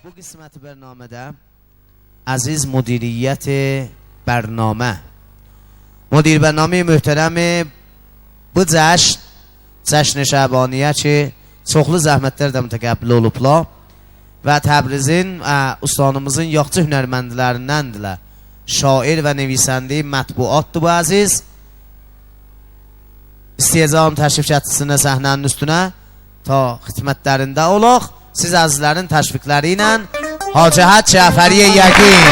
bu qismət bərnamədə Aziz Müdiriyyət Bərnamə Müdir bərnaməyi möhtərəmi bu cəşn-i şəbaniyə ki çoxlu zəhmətlər də mütəqəbbil olublar və Təbrizin ustanımızın yaxçı hünərməndlərindəndirlər. Şair və nevisəndi mətbuatdır bu əziz. İstəyəcəm təşrif gətirsinlər səhnənin üstünə ta xidmətlərində olaq. Siz əzizlərin təşviqləri ilə Hacıhət Cəfəri Yəqin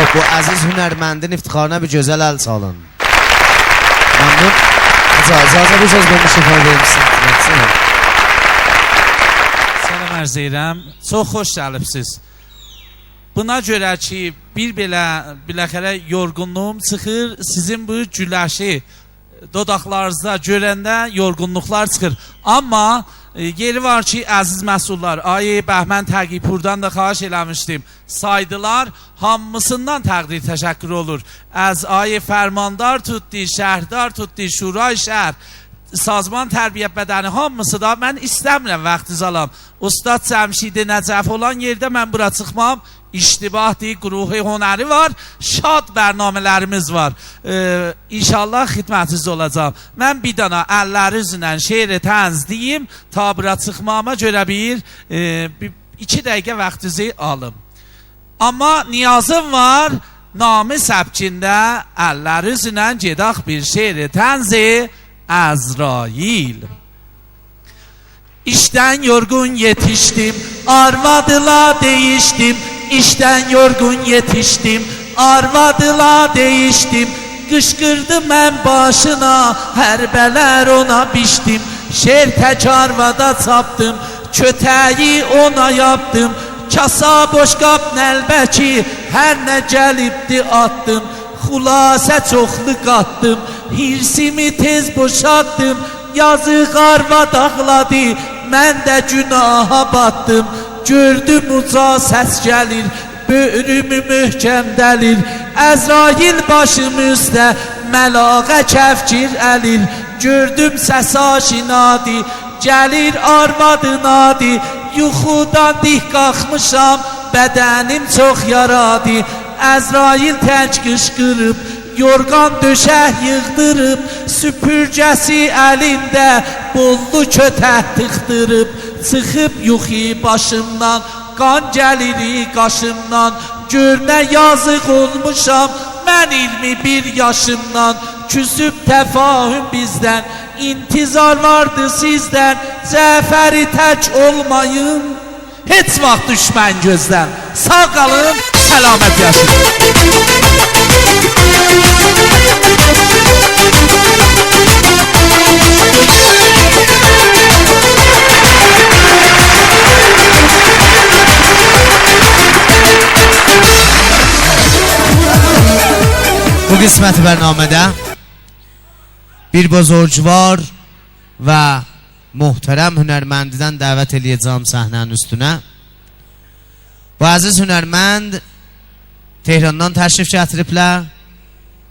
bu əziz hünərməndin iftiharına bir gözəl əl salın. Məmnun. İcazə bir söz vermiş ifadə verirsin. Salam ərz edirəm. Çox xoş gəlibsiz. Buna görə ki, bir biləxərə yorğunluğum çıxır, sizin bu güləşi dodaqlarınızda görəndə yorğunluqlar çıxır. Amma yeri var ki, əziz məsullar, Ayı Bəhmən Təqipurdan da xahiş eləmişdim. Saydılar, hamısından təqdir təşəkkür olur. Əz Ayı Fərmandar tutdu, şəhrdar tutdu, şuray şəhər, sazman tərbiyyət bədəni hamısı da mən istəmirəm vaxtınızı alam. Ustad Cəmşidi Nəcəf olan yerdə mən bura çıxmam. İştibahdi, quruhi hünəri var, şad bərnamələrimiz var. İnşallah xidmətinizdə olacaq. Mən bir dana əlləri üzündən şeir-i tənz deyim, ta bura çıxmama görə bir 2 dəqiqə vaxtınızı alım. Amma niyazım var, nami səbkində əlləri üzündən gedək bir şeir-i tənzi Əzrail. İşdən yorgun yetişdim, arvadıla değiştim. İşdən yorgun yetişdim, arvadıla değiştim. Qışqırdı mən başına, hərbələr ona biçdim. Şer tək arvada çapdım, kötəyi ona yapdım. Kasa boşqab nəlbəki, hər nə gəlibdi attım. Xülasə çoxlu qatdım, hirsimi tez boşatdım. Yazıq arvad ağladı, mən də günaha batdım. Gördüm uca səs gəlir, böğrümü möhkəm dəlir. Əzrail başım üstə, məlağə kəfkir əlir. Gördüm səs aşinadı, gəlir arvadın adı. Yuxudan dik qalxmışam, bədənim çox yaradı. Əzrail tək qışqırıb, yorğan döşək yığdırıb. Süpürgəsi əlində, bollu kötək tıxdırıb. Çıxıb yuxu başımdan, qan gəlir qaşımdan. Gör nə yazıq olmuşam, mən 21 yaşımdan. Küsüb təfahüm bizdən, intizar vardı sizdən. Cəfəri tək olmayın, heç vaxt düşmən gözdən. Sağ qalın, səlamət yaşayın. Bu qismət bərnamədə bir bozorgvar və muhtərəm hünərməndidən dəvət eləyəcəm səhnənin üstünə. Bu əziz hünərmənd Tehrandan təşrif gətiriblər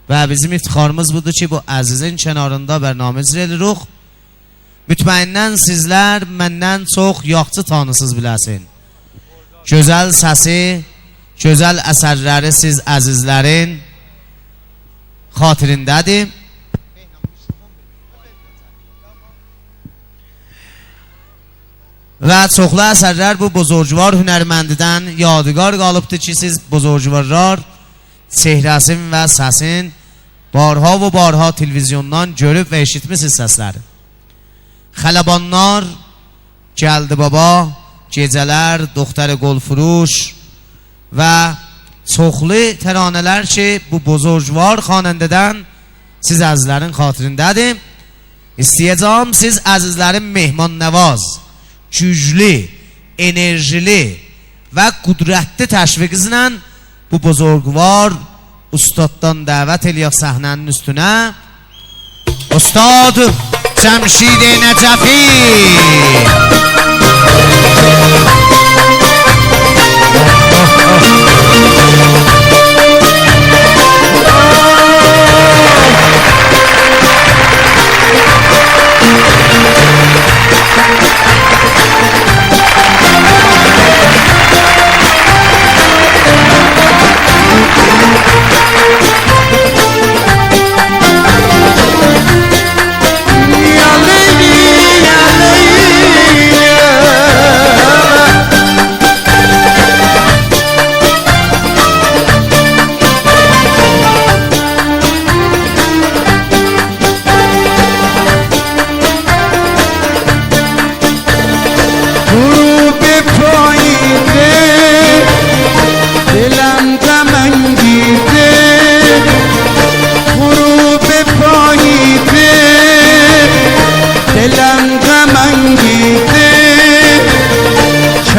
və bizim iftixarımız budur ki, bu əzizin kənarında bərnamə icra edirik. Mütməindən sizlər məndən çox yaxçı tanısız biləsin. Gözəl səsi, gözəl əsərləri siz əzizlərin xatirindədir. Və çoxlu əsərlər bu bozorgvar hünərməndidən yadigar qalıbdır ki, siz bozorgvarlar çehrəsin və səsin barha və barha televizyondan görüb və eşitmişsiniz səsləri. Xələbanlar, Gəldi Baba, Gecələr, Doktor Qolfuruş və çoxlu təranələr ki, bu bozorgvar xanəndədən siz əzizlərin xatirindədir. İstəyəcəm siz əzizlərin mehman nəvaz, güclü, enerjili və qudrətli təşviqinizlə bu bozorgvar ustaddan dəvət eləyək səhnənin üstünə. Ustad Cəmşid Nəcəfi.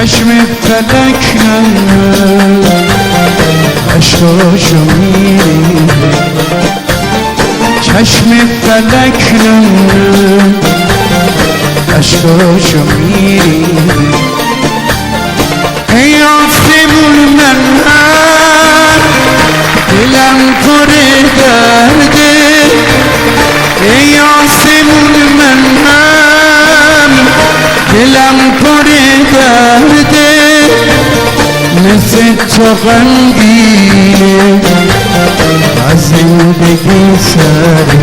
چشم فلک نه عشقاشو میریزه چشم فلک نه عشقاشو میریزه ای آسمون من دلم پر درده ای آسمون من دلم پر درده مثل تو غمگینه از زندگی سره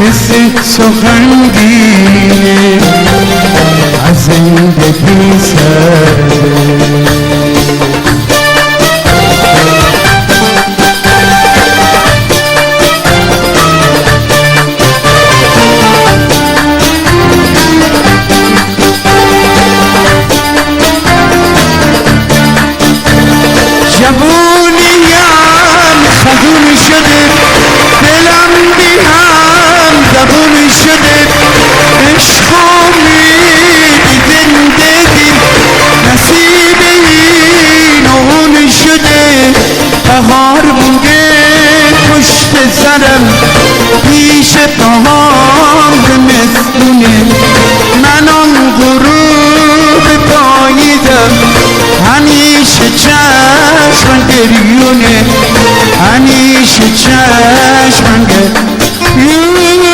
مثل تو غمگینه از زندگی سره جوونیم خزون شده دلم بی هم زبون شده عشق امید زندگی نصیب این اون شده بهار مونده پشت سرم پیش بهار زمستونه من آن غروب پاییدم همیشه چشم گریونه همیشه چشم گریونه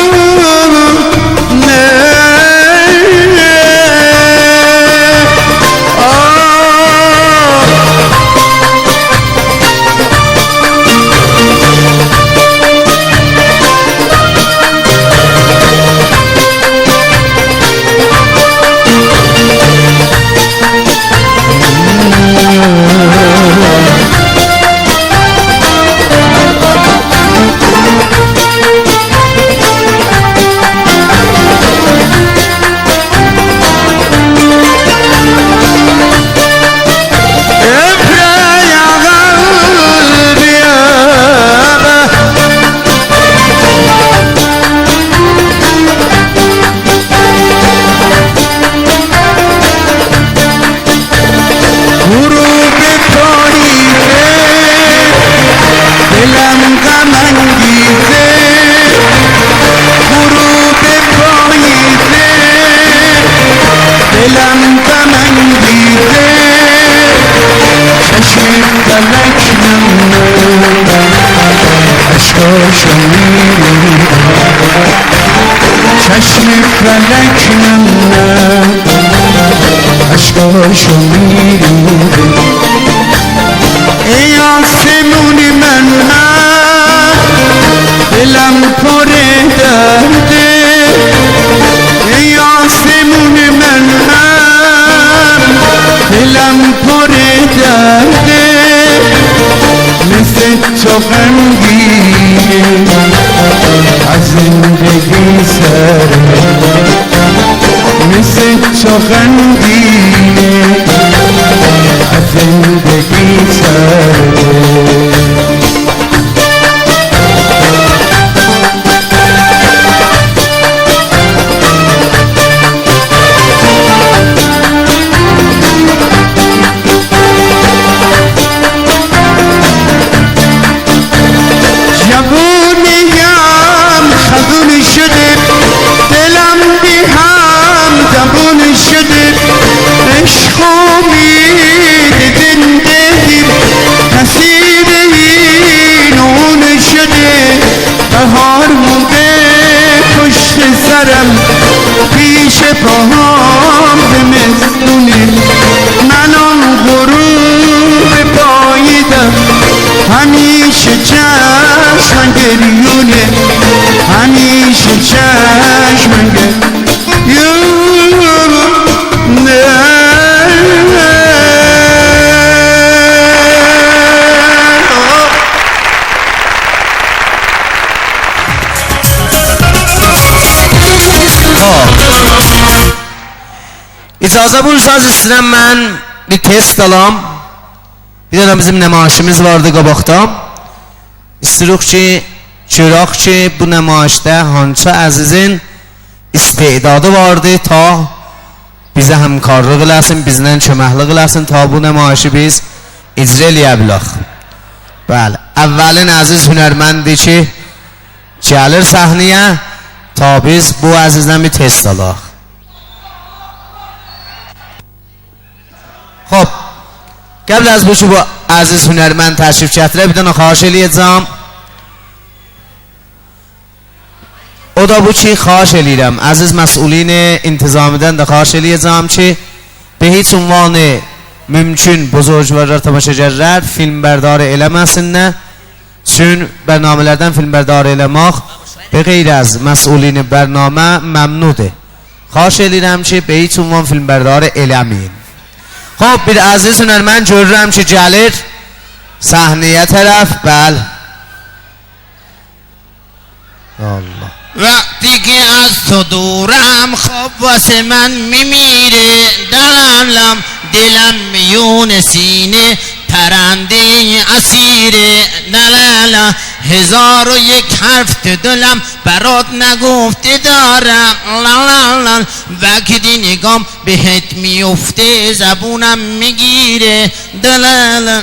دلم غم انگیزه چشم فلک نمونه عشقاشو میریزه چشم فلک نمونه عشقاشو میریزه ای آسمون من دلم پر درده ای آسمون من دلم پر درده مثل تو غمگینه از زندگی سره مثل تو غمگینه از زندگی سره بهار مونده پشت سرم پیش پاهام زمستونه من آن غروب پاییدم همیشه چشم گریونه همیشه چشم گریونه İcazə buyursanız istəyirəm mən bir test alam. Bir dənə bizim nümayişimiz vardı qabaqda. İstəyirik ki, görək ki bu nümayişdə hansı əzizin istedadı vardı ta bizə həmkarlıq eləsin, bizdən köməklik eləsin ta bu nümayişi biz icra eləyə bilək. Bəli, əvvəlin əziz hünərməndir ki, gəlir səhnəyə ta biz bu əzizdən bir test alaq. Xoş, qəbl az bu ki, bu əziz hünərmənd təşrif gətirə, bir dənə xahiş eləyəcəm. O da bu ki, xahiş eləyirəm, əziz məsulin intizamidən də xahiş eləyəcəm ki, به هیچ عنوان mümkün buzurcular tamaşaçılar film bərdarı eləməsinlər. Çün bərnamələrdən film bərdarı eləmək be qeyr az məsulini bərnamə məmnudur. Xahiş eləyirəm ki, be heç عنوان film bərdarı eləməyin. Xoş, bir əziz hünərmən görürəm ki, gəlir səhnəyə tərəf. Bəli. Allah. وقتی که از تو دورم خواب واسه من میمیره دلم میون سینه پرنده اسیره لالا 1001 حرف تو دلم برات نگفته دارم لالا وقتی نگام بهت میفته زبونم میگیره دلالا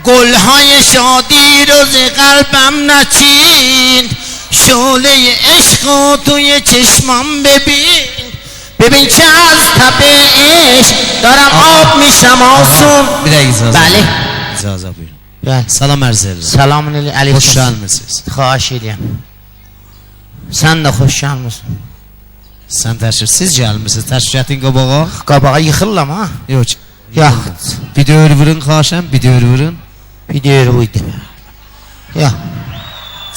گلهای شادی روز قلبم نچین شعله عشق و توی چشمام ببین که از تب عشق دارم آب میشم آسون. Bir dakika icazə. بله İcazə buyurun. بله Salam ərz edirəm. سلام علیکم. Xoş gəlmisiniz. خواهش edirəm. Sən də xoş gəlmisən. Sən təşrifsiz gəlmisiniz. Təşrifatın qabağa. Qabağa yıxırlam ha. Yox. Yox. Bir döyür vurun xaşəm, bir döyür vurun. Bir deyir buydu. Yox.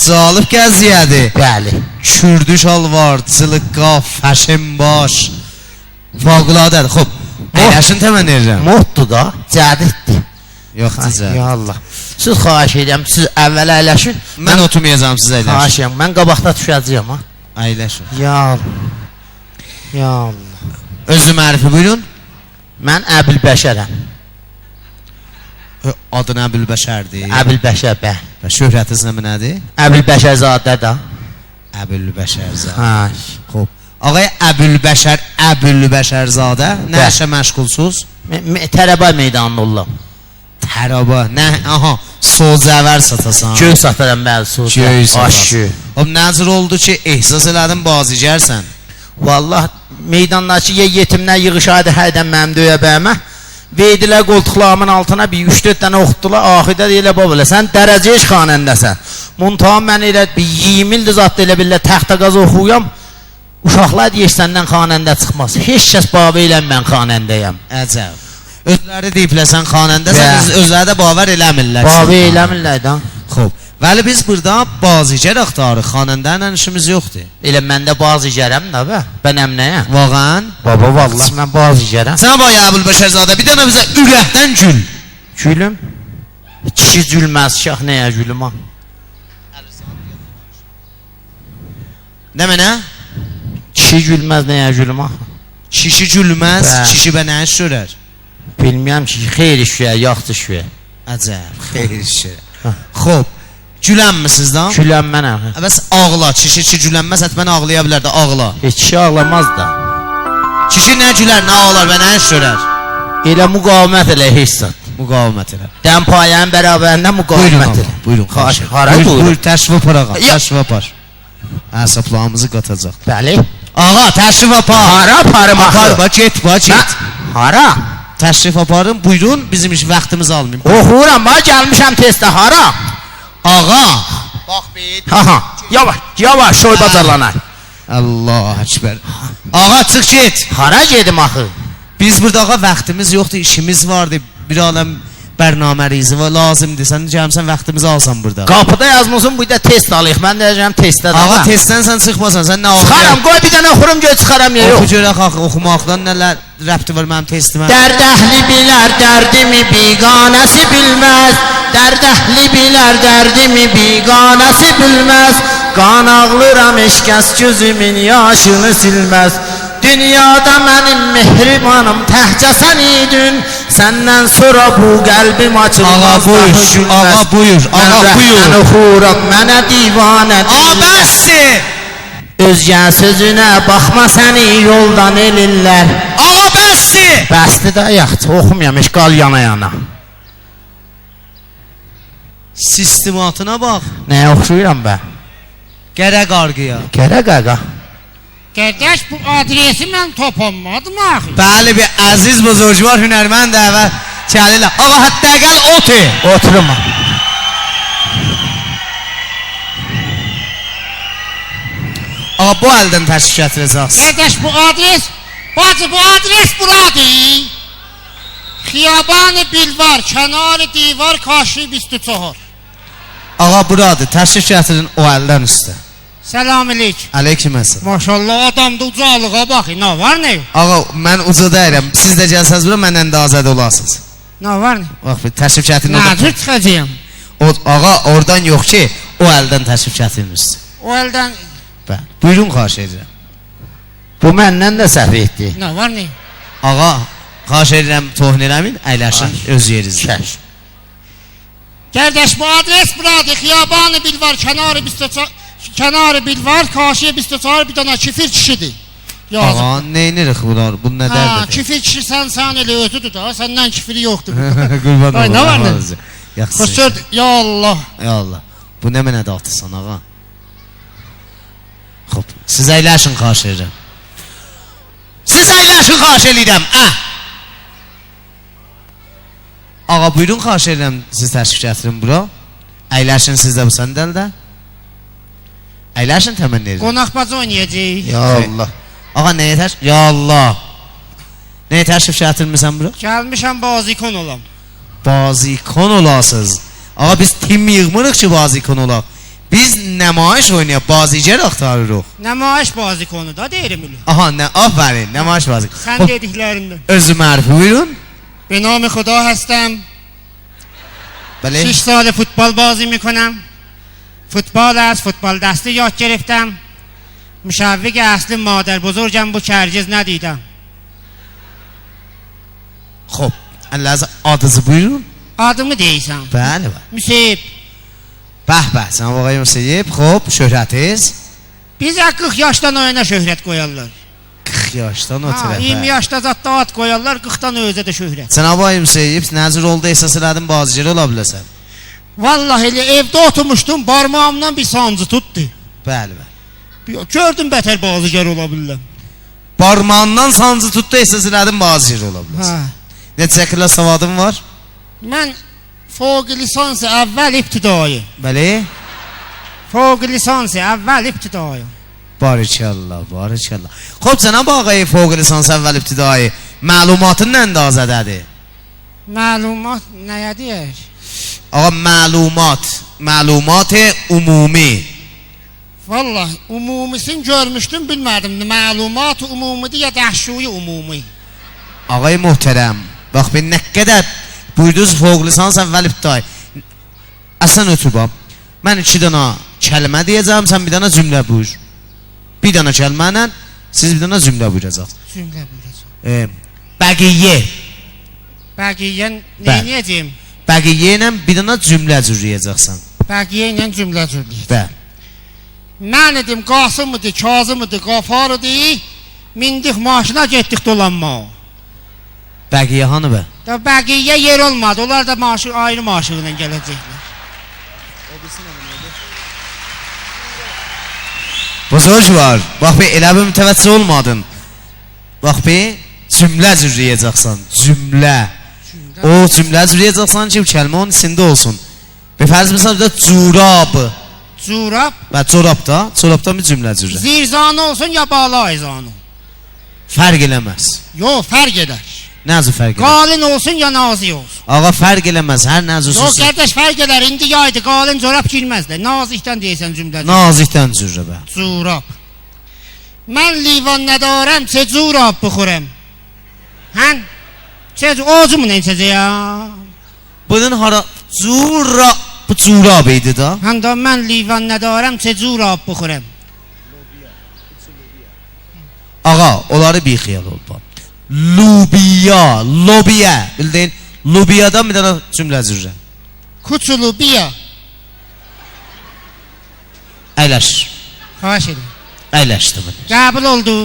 Calib gəziyyədir. Bəli. Kürdü şalvar, çılıqqa, fəşin baş. Fəqulədədir. Xoş. Əyləşin təmən edirəm. Moddur da, cədiddir. Yox, cizə. Ya Allah. Siz xahiş edirəm, siz əvvəl əyləşin. Mən oturmayacağam, siz əyləşin. Xahiş edirəm, mən qabaqda düşəcəyəm ha. Əyləşin. Ya Allah. Ya Allah. Özü mərifi buyurun. Mən Əbülbəşərəm. Adın Əbülbəşərdir. Əbülbəşər bəy. Və şöhrətiniz nədir? Əbülbəşərzadə da. Əbülbəşərzadə. Ha. Xoş. Ağay Əbülbəşərzadə nə Bəli. işə məşğulsuz? Tərəbay meydanında ollam. Təraba. Nə? Aha, sozəvər satasan. Göy satıram bəli, soz. Göy satasan. Aşı. O nəcür oldu ki, ehsas elədin bazicərsən? Vallah meydandakı yetimlər yığışaydı hərdən mənim döyə bəyəmə. Verdilər qoltuqlarımın altına bir 3-4 dənə oxutdular. Axirdə deyilə babələ, sən dərəcəyiş xanəndəsən. Muntaha mən elə bir 20 ildir zat elə billə təxtə qaz oxuyam. Uşaqlar deyir səndən xanəndə çıxmaz. Heç kəs babə ilə mən xanəndəyəm. Əcəb. Özləri deyiblər sən xanəndəsən, özləri də bavar eləmirlər. Babə eləmirlər də. Xoş. Vəli biz burada bazicər axtarıq, xanəndənlə işimiz yoxdur. Elə məndə bazicərəm də bə. Bənəm nəyəm? Vağan? Baba vallah mən bazicərəm. Sən bax Əbülbəşərzadə bir dənə bizə ürəkdən gül. Gülüm. Kişi gülməz şah nəyə gülüm ha? Nə mənə? Kişi gülməz nəyə gülüm ha? Kişi gülməz, Bəli. kişi bə nə iş görər? Bilmirəm ki, xeyr işə, yaxşı işə. Əcəb, xeyr işi. Xoş. Gülənmisiniz da? Güləm mənəm. Bəs ağla, kişi gülənməz, həttən ağlaya bilər də ağla. Heç kişi ağlamaz da. Kişi nə gülər, nə ağlar və nə iş görər? Elə müqavimət elə heç zat. Müqavimət elə. Dən payənin bərabərində müqavimət elə. Buyurun. Xahiş, hara Buyur, buyurun. təşrif apar ağa, Yox. təşrif apar. Əsəblamızı qatacaq. Bəli. Ağa, təşrif apar. Hara aparım axı? Apar, bax, get, bax, get. Hara? Təşrif aparın, buyurun, bizim iş vaxtımızı almayın. Oxuram, bax gəlmişəm testə, hara? Ağa. Bax bir. Aha, yavaş, yavaş, şoy bazarlanar. Allah Ekber. Ağa, çıx get. Hara gedim axı? Biz burada ağa vaxtımız yoxdur, işimiz vardı. Bir aləm bərnamə var, lazımdır. Sən gəlmsən vaxtımızı alsan burada. Qapıda yazmısın, bu da test alayıq. Mən deyəcəm testdə də. Ağa, testdən sən çıxmasan, sən nə ağlayır? Çıxaram, qoy bir dənə oxurum, göy çıxaram ya, Oxu yox. görək axı, oxumaqdan nələr rəbti var mənim testimə. Dərd əhli bilər, dərdimi biganəsi bilməz. Dərd əhli bilər, dərdimi biganəsi bilməz. Qan ağlıram, eşkəs gözümün yaşını silməz. Dünyada mənim mehribanım təhcə sən idin. Səndən sonra bu qəlbim açılmaz. Ağa buyur, ağa buyur, ağa buyur. Mən oxuram, mənə divanə Ağa bəsdir! Özgən sözünə baxma səni yoldan elirlər. Ağa bəsdir. Bəsdir də yaxşı, oxumayam, eşqal yana. Sistematına bax. Nəyə oxşuyuram bə? Gərə qarqıya. Gərə qaqa. Qardaş bu adresi mən topanmadım axı. Bəli, bir əziz buzurcular hünərmənd dəvət gəlirlər. Ağa hətta gəl otur. Oturum. Ağa bu əldən təşrif gətirəcəksiniz. Qardaş bu adres, bacı bu adres buradır. Xiyaban Bilvar, kənarı divar, karşı 24. Ağa buradır, təşrif gətirin o əldən üstə. Selam aleyküm. Aleyküm əsəlam. Maşallah adamda ucalığa bax, nə var nə yox? Ağa mən uca deyirəm. Siz də gəlsəz bura məndən də azad olasınız. Nə var nə? Bax bir təşrif gətirin. Nazır çıxacağım. Ağa oradan yox ki, o əldən təşrif gətirin üstə. O əldən Bəli. Buyurun xahiş edirəm. Bu məndən də səhv etdi. nə var nə? Ağa, xahiş edirəm tohun eləmin, əyləşin öz yerinizdə. Qardaş bu adres buradır. Xiyaban Bilvar, kənarı Bilvar, karşı 24 bir dana kifir kişidir. Yazıq. Ağa, neyinirik bunlar? Bu nə Ha, dərdir? kifir kişi sən elə özüdür da, səndən kifiri yoxdur. Qurban Ay, nə var nə? Yaxşı. Xoş gördük. Ya Allah. Ya Allah. Bu nə mənə dağıtırsan ağa? Xoş. Siz əyləşin xahiş edirəm. Siz əyləşin xahiş edirəm. Ağa buyurun xahiş edirəm siz təşrif gətirin bura. Əyləşin siz də bu səndəldə. Əyləşin təmənni edirəm. Qonaqbacı oynayacağıq. Ya Allah. Ağa nəyə təşrif? Ya Allah. Nəyə təşrif gətirmirsən bura? Gəlmişəm bazikon olam. Bazikon olasınız. Ağa biz tim yığmırıq ki bazikon olaq. Biz nümayiş oynayaq, bazıcılar axtarırıq. Nümayiş bazikonu da deyirəm elə. Aha, aferin, nümayiş bazikon. Sən dediklərində. Özü mərfi buyurun. به نام خدا هستم. Bəli. 6 سال فوتبال بازی میکنم. فوتبال از فوتبال دستی یاد گرفتم. مشوق اصلی مادر بزرگم bu هرگز ندیدم. Xoş. Əlləzə adınızı buyurun. Adımı deyirsən. Bəli, bəli. Müseyib. Bəh, sən ağay Müseyib. Xoş, şöhrətiz. Bizə 40 yaşdan oyuna şöhrət qoyarlar. 40 yaşdan o Ha, tərəfə. 20 yaşda zətdə ad qoyarlar, 40-dan özə də şöhrət. Sən ağay Müseyib, nəzir oldu əsas elədin bazıcılar ola biləsən. Vallahi elə evdə oturmuşdum, barmağımdan bir sancı tutdu. Bəli, bəli. Gördüm bətər bazıgar ola bilirəm. Barmağından sancı tutdu əsas elədin bazıcılar ola biləsən. Ha. Neçə kilə savadın var? Mən fوق lisans əvvəl ibtidai. Bəli. فوق lisans əvvəl ibtidai. Barikallah, barikallah. Xoş, cənab ağay fوق lisans əvvəl ibtidai məlumatın nə əndazədədir? Məlumat nəyə deyək? Ağa məlumat ümumi. Vallahi umumisini görmüşdüm, bilmədim. Məlumat umumidir ya dəhşuyi umumi. Ağay möhtərəm, bax ben nə qədər buyurdunuz fوق lisans əvvəl ibtidai. Əsən ötür bax. Mən 2 dənə kəlmə deyəcəm, sən bir dənə cümlə buyur. Bir dənə kəlmə ilə siz bir dənə cümlə buyuracaqsınız. Cümlə buyuracaq. Bəqiyyə. Bəqiyyə Bəli. neyəcəyim? Bəqiyyə ilə bir dənə cümlə cürləyəcəksən. Bəqiyyə ilə cümlə cürləyəcək. Bəli. Mən idim Qasımıdır, Kazımıdır, Qafarıdır. Mindik maşına getdik dolanma. Bəqiyyə hanı bə? Da bəqiyyə yer olmadı. Onlar da ayrı maşınla gələcəklər. Buzurc var. Bax be, elə bir mütəvəccih olmadın. Bax be, cümlə cürləyəcəksən. Cümlə. O cümlə cürləyəcəksən ki, kəlmə onun içində olsun. Bir fərz misal da curab. Curab. Və corabda bir cümlə cürlə. Zirzanı olsun ya balayzanı. Fərq eləməz. Yox, fərq edər. Nəzü fərq eləməz? Qalin olsun ya nazi olsun. Ağa fərq eləməz, hər nəzü Yox, olsun. qardaş fərq edər. İndi yaydı, qalin corab girməz də. Nazikdən deyəsən cümlədə. Nazikdən cürlə bə. Curab. Mən livan nədarəm, çə curab bıxurəm. Hän? Çə ocumu nə içəcəyəm? Bunun hara bu curab idi da. Həm də mən livan nədarəm, çə curab bıxurəm. Ağa, onları bir xiyal ol bax. Lobiya, bildin? Lobiyadan bir dənə cümlə cürlə. Kuçulu biya. Əyləş. Xahiş edirəm. Əyləşdim. Qəbul oldu.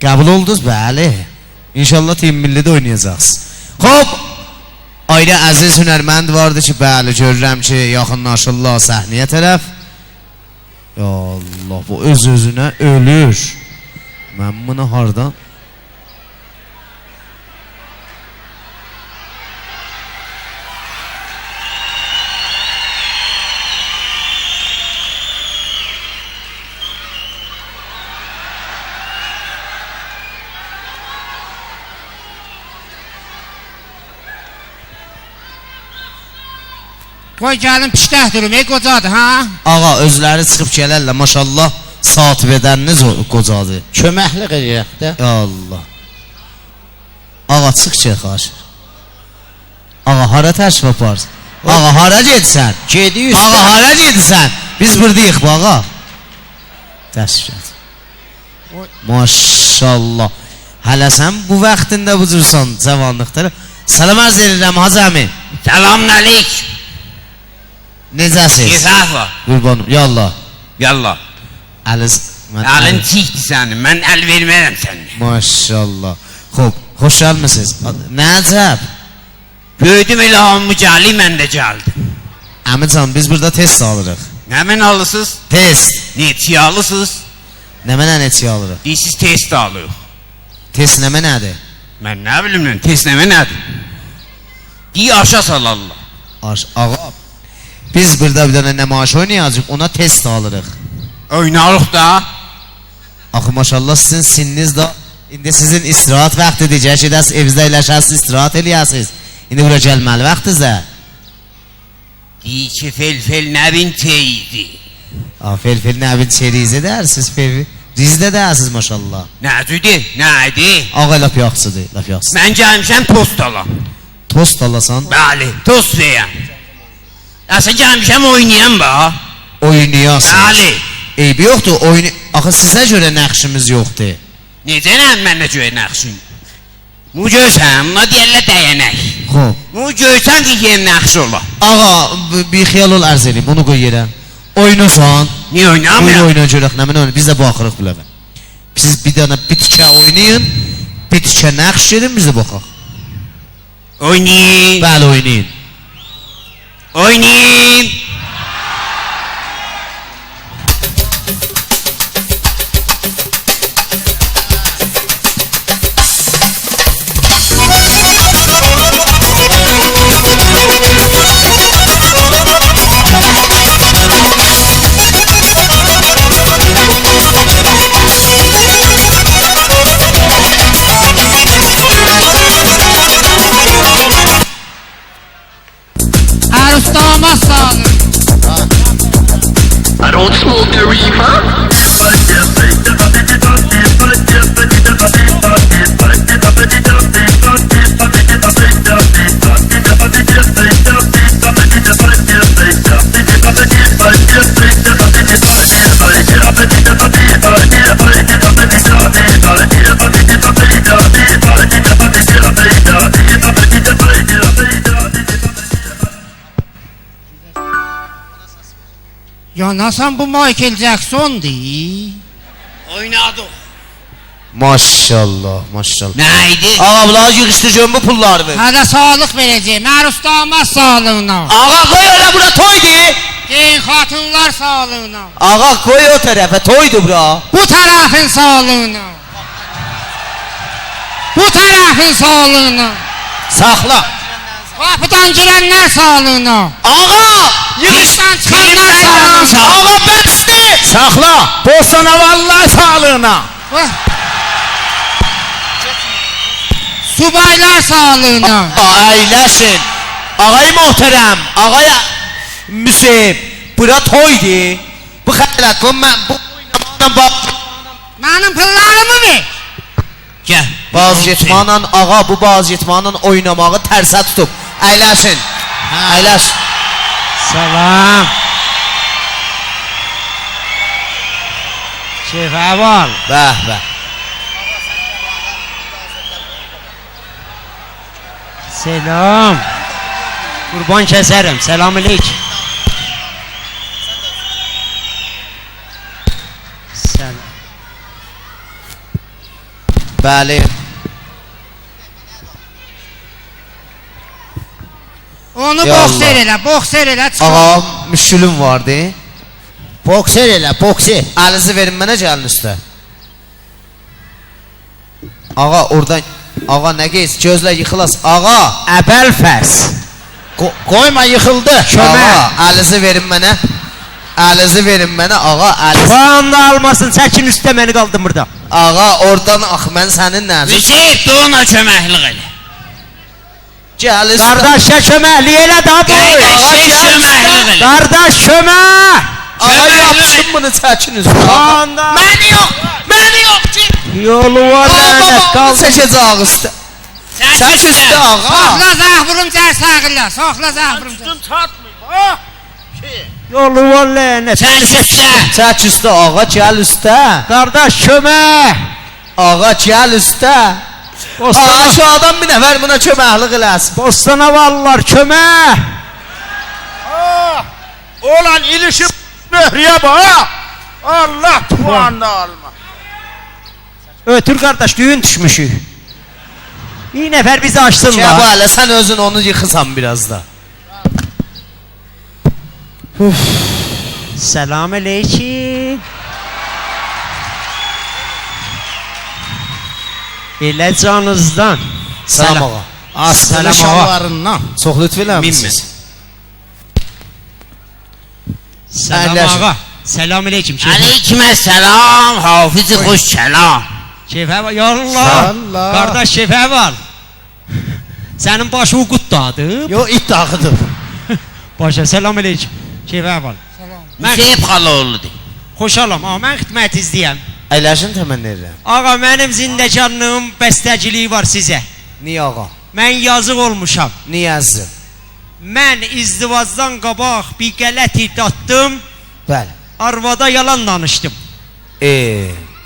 Qəbul oldunuz, bəli. İnşallah Team Millidə oynayacaqsınız. Xoş. Ailə əziz hünərmənd vardı ki, bəli, görürəm ki, yaxınlaşırlar səhnəyə tərəf. Ya Allah, bu öz-özünə ölür. Mən bunu hardan? Qoy gəlin piştək durum, qocadır, ha? Ağa, özləri çıxıb gələrlər, maşallah, saat verəniniz qocadır. Köməklik eləyək də. Ya Allah. Ağa, çıx ki, xaş. Ağa, hara təşrif aparsın? Ağa, hara gedirsən? Gediyi Ağa, üstə. hara gedirsən? Biz buradayıq, bu ağa. Təşrif et. Maşallah. Hələ sən bu vaxtında bu cürsən, cavanlıqdır. Salam arz edirəm, Hacı əmi. Selamun aleyküm. Necəsiz? Keyfaf var. Qurbanım, yallah. Yallah. Əliz. Elin çiğdi senin. Ben el vermeyem seninle. Maşallah. Xoş, xoş gəlmisiniz. Nə əcəb? Gördüm elə hamı gəli, mən də gəldim. Əmican, biz burada test alırıq. Nə mən alısınız? Test. Neçiyə alısınız? Nə mənə neçə alırıq? Deyisiz test alıyor. Test nə mənədir? Mən nə bilim lan, test nə nədir? Deyə aşağı salarlar. Ağa, biz burada bir dənə nümayiş oynayacaq, ona test alırıq. Oynarıq da. Axı maşallah sizin sinniniz də indi sizin istirahat vaxtıdır. Gedəsiz evinizdə əyləşəsiz, istirahat eləyəsiz. İndi bura gəlməli vaxtınızda. Deyir ki, fel nəvin teyidi. Fel nəvin çerizi dərsiz, fel rizdə dərsiz maşallah. Nədir, nədir? Ağa laf yaxşıdır, laf yaxşıdır. Mən gəlmişəm tost alam. Tost alasan? Bəli, tost verəm. Əsə gəlmişəm oynayam ba. Oynayasın. Bəli. Eybi yoxdur, axı sizə görə nəxşimiz yoxdur. Necə mənə görə nəxşin? Bu görsən, buna deyərlər dəyənək. Xoş. Bu görsən ki, yer nəxş ola. Ağa, bir xiyal ol ərz edeyim, bunu qoy yerə. Oynasan. Niyə oynamıram? Oyna görək, nə mən oynayım, biz də baxırıq biləvə. Siz bir dənə bitkə oynayın, bitkə nəxş edin, biz də baxaq. Oynayın. Bəli, oynayın. Oynayın. Arustama sağlık. I don't smoke the reefer. Yanasan bu Michael Jackson'di. Oynadık. Maşallah, maşallah. Neydi? Ağa, bunlar yığışdıracağım bu pulları ver. Hələ sağlıq verəcəyim. Arustama sağlığına. Ağa, qoy öyle bura toydu. Gen xatınlar sağlığına. Ağa, koy o tərəfə, toydu bura. Bu tarafın sağlığına. Bu tarafın sağlığına. Saxla. Kapıdan girenler sağlığına. Ağa, Yığışdan çıkanlar sağlığına. Ağa, bəsdir. Saxla. Bosanavallar sağlığına. Vah. Subaylar sağlığına. Əyləşin. Ağay möhtərəm, ağay Müseyib, bura toydu. Bu xələt, bu oynamaqla bax. Benim pullarımı ver. Gel. Bazgetmanla ağa, bu bazgetmanla oynamağı tərsə tutub. Əyləşin. Əyləş. Salam. Şeyh Əval. Bəh, bəh. Selam. Qurban kəsərəm. Selam aleyküm. Selam. Bəli. Onu Ya boxer elə çıxar. Ağa, müşkülüm vardı. Bokser elə, bokser. Əlizi verin mənə gəlin üstə. Ağa, oradan... Ağa, nə qeyiz? Gözlə yıxılas. Ağa! Əbəl fərs. Qoyma, yıxıldı. Ağa, əlizi verin mənə. Əlizi verin mənə, ağa, əlizi... Puan da almasın, çəkin üstə məni qaldın burada. Ağa, oradan ax, mən sənin nəzir. Müseyib də ona köməklik elə. Gəl üstə. Qardaşa köməklik elə da boy. Qardaş, köməklik elə. Qardaş kömək. Ağa, yapışın bunu çəkin üstə. Puan da. Məni yox ki. Yolu var lənət Ağa, qaldı. çəkəcək üstə. Çək üstə, ağa. Soxla zahvurum sağırla. Soxla zahvurum. Yolu var lənət. Çək üstə. Çək üstə, ağa, gəl üstə. Qardaş kömək. Ağa, gəl üstə. Ağa, şu adam bir nəfər buna köməklik eləsin. Bostana vallar kömək. Olan ilişib möhrüyə bax. Allah puanını alma. Ötür qardaş, düyün düşmüşük. Bir nəfər bizi açsın Şey bu da. hələ, sən özün onu yıxısan biraz da. Selam aleyküm. Elə canınızdan. Salam ağa. Aslan şalvarından. Çox lütf eləmişsiniz. Selam Əyləşin. ağa. Selam aleyküm. Aleykümselam, hafiz xoş kəlam. Şefə var. Ya Allah. Allah. Qardaş şefə var. Sənin başı uqutdadır. Yo, it dağıdır. Başa selam aleyküm. Şefə var. Müseyib xalaoğludur. Xoşalam. Ağa, mən xidmət izləyəm. Əyləşin təmənni edirəm. Ağa, mənim zindəcanlığım bəstəciliyi var sizə. Niyə ağa? Mən yazıq olmuşam. Niyə əzizim? Mən izdivazdan qabaq bir qələti datdım. Bəli. Arvada yalan danışdım.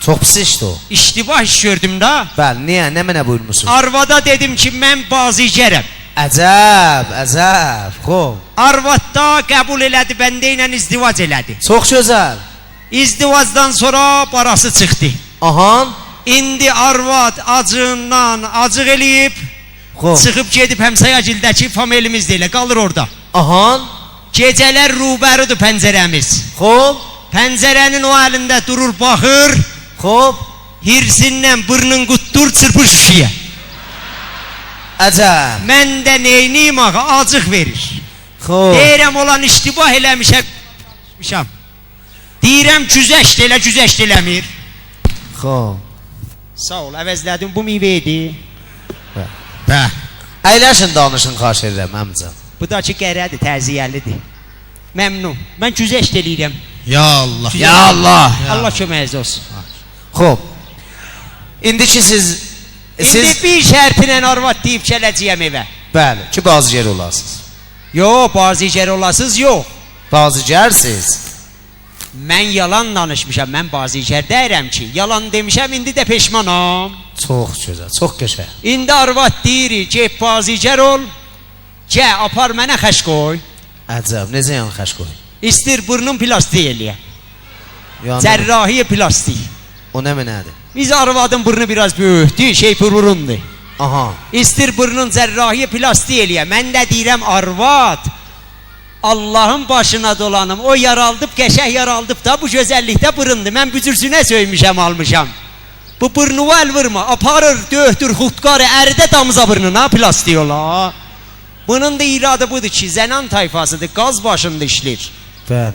Çox pis işdir o. İştibah iş gördüm da. Bəli, niyə? Nə mənə buyurmusun? Arvada dedim ki, mən bazicərəm. Əcəb, əcəb. Xoş. Arvad da qəbul elədi, bəndə ilə izdivac elədi. Çox gözəl. İzdivacdan sonra parası çıxdı. Aha. İndi arvad acığından acıq eləyib, Xoş. çıxıb gedib həmsayacildəki familimizdə elə qalır orada. Aha. Gecələr rubərudur pəncərəmiz. Xoş. Pəncərənin o əlində durur, baxır, Xoş. hirsindən burnun qutdur, çırpır şüşüyə. Əcəb. Mən də neyniyim ağa, acıq verir. Xoş. Deyirəm olan iştibah eləmişəm. Deyirəm güzəşt elə, güzəşt eləmir. Xoş. Sağ ol, əvəzlədim, bu meyvədir. Bə. Əyləşin danışın, xahiş edirəm, əmcəm. Bu da ki, qərədir, təziyyəlidir. Məmnun. Mən güzəşt eləyirəm. Ya Allah. Ya Allah. Allah köməyiniz olsun. Xoş. İndi ki siz... İndi bir şərtinlə arvad deyib gələcəyəm evə. Bəli, ki bazıcər olasınız. Yox, bazicər olasınız, yox. Bazıcərsiz. Mən yalan danışmışam, mən bazicər deyirəm ki, yalan demişəm, indi də peşmanam. Çox gözəl, çox qəşəng. İndi arvad deyir, get bazicər ol, gəl, apar mənə xəş qoy. Əcəb, necə yan xəş qoy? İstir burnun plastik eləyə. Yəni, Cərrahi plastik. o nə mənədir? Biz arvadın burnu biraz böyükdür, şey burundur. Aha. İstir burnun cərrahi plastik eləyə. Mən də deyirəm arvad, Allahın başına dolanım. O yaraldıb, qəşəng yaraldıb da bu gözəllikdə burundur. Mən bücürsünə söymüşəm, almışam. Bu burnu əl vurma, aparır, döhtür, xutqarı, əridə damıza burnuna plastik ola. Bunun da iradı budur ki, zənan tayfasıdır, qaz başında işlir. Bəli.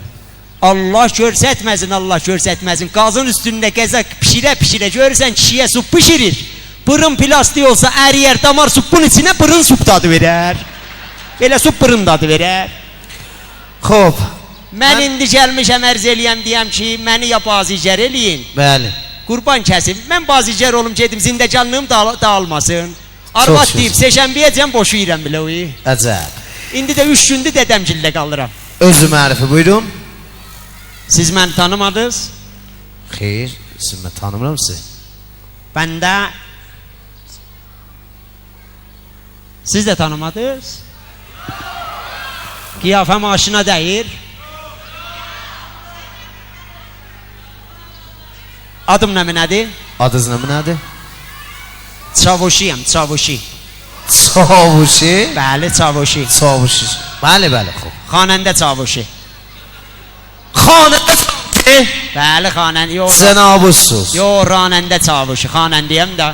Allah görsətməsin, Allah görsətməsin. Qazın üstündə qəzə pişirə-pişirə görürsən kişiyə su pişirir. Burun plastik olsa əriyər, damar supun içinə burun sup dadı verər. Belə sup burun dadı verər. Xoş. Mən indi gəlmişəm ərz eləyəm deyəm ki, məni ya bazicər eləyin. Bəli. Qurban kəsim. Mən bazicər olum gedim, zindəcanlığım dağılmasın. Arvad Çox deyib, seçənbiyəcəm boşuyuram bilə o. Əcəb. İndi də 3 gündür dədəmgildə qalıram. Özü mərifi buyurun. Siz məni tanımadınız? Xeyr, siz mən tanımıram sizi. Bəndə siz də tanımadınız? Qiyafəm aşina deyir. Adım nə mənədir? Adınız nə mənədir? çavuşuyam, çavuşu. Çavuşu. Bəli, çavuşu. Çavuşu. Bəli, bəli, xoş. Xanəndə çavuşu. Xanəndə çavuşu. Bəli, xanəndə. Yox. Cənabusuz. Yox, ranəndə çavuşu. Xanəndəyəm də.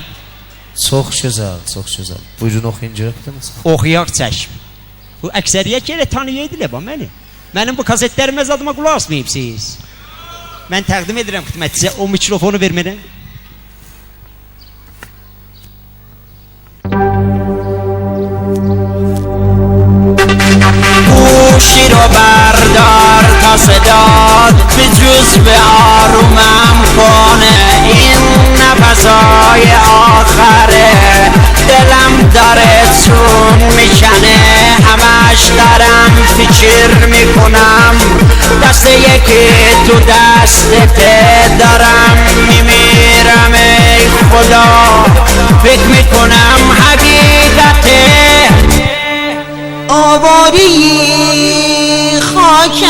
Çox gözəl, çox gözəl. Buyurun oxuyun görübdünüz. Oxuyaq çək. Bu əksəriyyət yerə tanıyırdılar bu məni. Mənim bu kasetlərimə zadıma qulaq asmayıbsınız. Mən təqdim edirəm xidmətçiyə o mikrofonu vermərəm. گوشی رو بردار تا صدات به جزو آرومم کنه این نفسای آخره دلم داره چون میکنه همش دارم فکر میکنم دست یکی تو دستت دارم میمیرم ای خدا فکر میکنم حقیقته آواری خاکت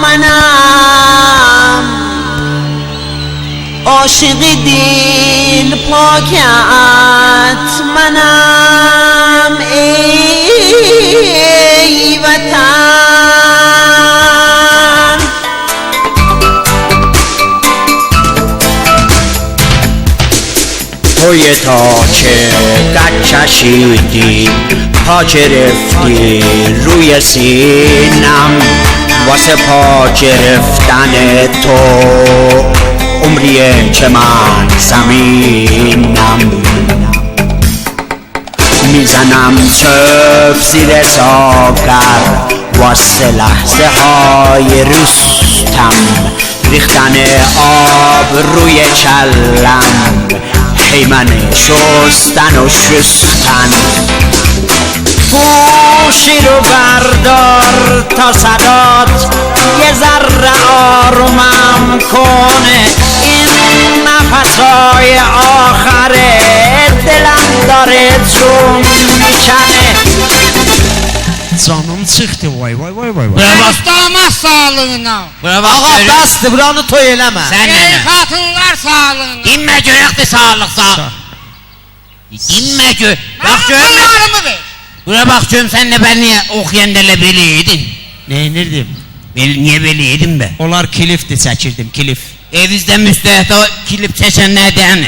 منم عاشق دل پاکت منم ای وطن توی تا که قد کشیدی پا گرفتی روی سینم واسه پا گرفتن تو عمریه که من زمینم میزنم صف زیر ساغر واسه لحظه های رستم ریختن آب روی کلم حیمن شستن و شستن گوشی رو بردار تا صدات یه ذره آرومم کنه این نفسای آخره دلم داره چون میکنه Canım çıxdı, vay vay vay vay. Damat sağlığına. Ağa, bəsdir, buranı toy eləmə. Sen Ey ne? xatınlar sağlığına. Dinme görekti sağlık sağ. Dinme gö. Bak Bana görme. pullarımı ver. Buna bak canım sen de ben niye okuyan dele beliydin? Neynirdim? Niye beliydim be? Onlar kilifdi, çəkirdim, kilif. Evizde müstehta kilip çeşenlerden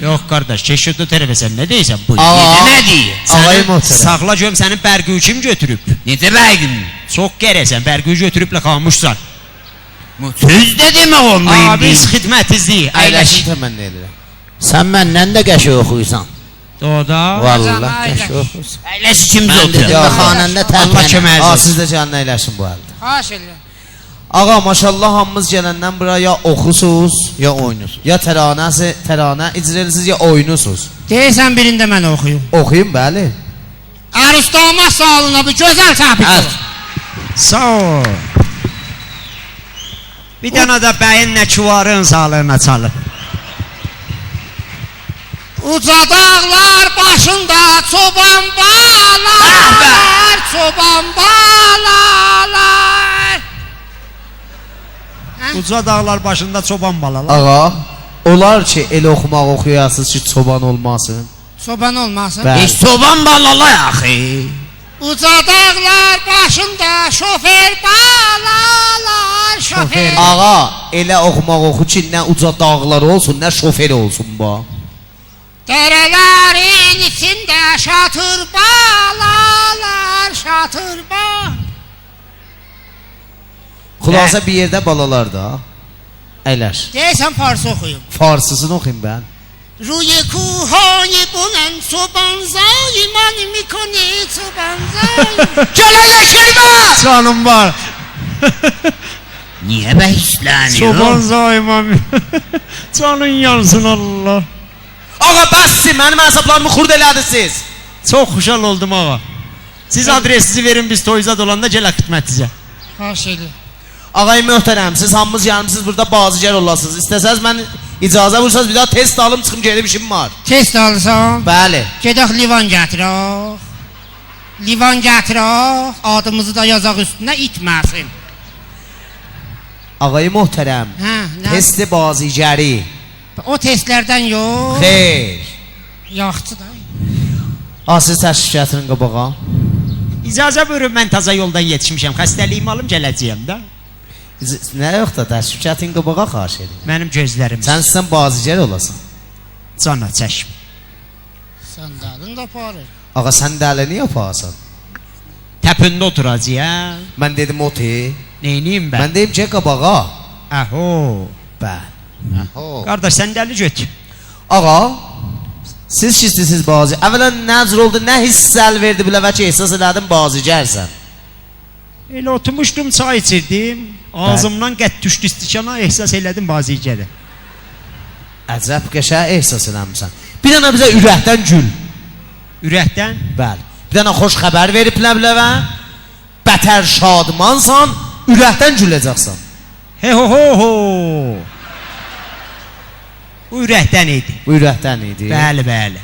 Yox qardaş, keşirdə tərəfə sən nə deyirsən bu? Ağa, ne diye? ağayı muhterem. Saxla görüm sənin bərqüyü kim götürüb? Nece beygin? Çox gərəsən, bərqüyü götürüblə qalmışsan. Söz dedi mi olmayayım Abi, biz xidmətizlik, əyləş. Əyləşin təmənni edirəm. Sən məndən də qəşəng oxuyursan. Doğda. Vallahi qəşəng oxuyursan. Əyləş ikimiz Mən dedim oturalım. də xanəndə Allah tərpənəm. kömək Aa, etsin. siz də canına əyləşin bu halda. Xahiş edirəm. Ağa, maşallah hamımız gələndən bura ya oxusuz, Ya oynursun. ya təranə icra edirsiniz, ya oyunusuz. Deyirsən birində mən oxuyum. Oxuyun, bəli. Arus damat sağlığına bu gözəl sabit ol. Sağ ol. Bir dənə də bəyin nəkivarın sağlığına çalıb. Uca dağlar başında çoban balalar, çoban balalar. Uca dağlar başında çoban balalar. Ağa, olar ki, el oxumaq oxuyasınız ki, çoban olmasın. Çoban olmasın. Bəli. Soban ballala axı. Uca dağlar başında şofer balalar, şofer. Ağa, elə oxumaq oxu ki, nə uca dağlar olsun, nə şofer olsun bu. Derelerin içinde şatır balalar, şatır bal. Xülasə bir yerdə balalar da. Əyləş. Deyirsən Fars oxuyum. Farsısını oxuyun mən. روی کوههای بلند صبحانزای من میکنی صبحانزای Gələlə Canım var. Niye behisleniyor? Çoban zaimam. Canın yansın Allah. Ağa, bəssin, mənim əsablarımı xurd elədiniz. Çox xoşal oldum ağa. Siz adresinizi verin, biz toyuza dolanda gələk xidmətinizə. Xahiş edirəm. Ağay möhtərəm, siz hamımız yarımsız burada bazıgər olasınız. İstəsəz mən icazə vursanız bir daha test alım çıxım gedim işim var. Test alırsan, Bəli. gedək livan gətirək. Livan gətirək, adımızı da yazaq üstünə itməsin. Ağay möhtərəm, Hə, nə? test bazıgəri. O testlərdən yox. Xeyr. Yaxşı da. Siz təşrif gətirin qabağa. İcazə buyurun, mən taza yoldan yetişmişəm. Xəstəliyimi alım, gələcəyəm də. Nə yox da təşrif gətirin qabağa xahiş edir. Mənim gözlərim. Sən bazıcər olasan. Cana çəşm. Sən dəlin də parır. Ağa sən dəlini yaparsan. Təpündə oturacağam. Mən dedim oti. Neyniyim mən? Mən deyim ki qabağa. Əho. Bəl. Əho. Qardaş, sən dəli götür. Ağa, siz şistisiz bazı. Əvvələn nəzr oldu, nə hissəl verdi biləvə ki, ehsas elədin bazıcərsən. Elə oturmuşdum, çay içirdim. Ağzımdan qət düşdü istikana, ehsas elədim bazıcəri. Əcəb qəşə ehsas eləmişsən. Bir dənə bizə ürəkdən gül. Ürəkdən? Bəli. Bir dənə xoş xəbər verib biləvə. Bətər şadmansan, ürəkdən güləcəksən. He ho ho ho. Bu ürəkdən idi. Bu ürəkdən idi. Bəli, bəli.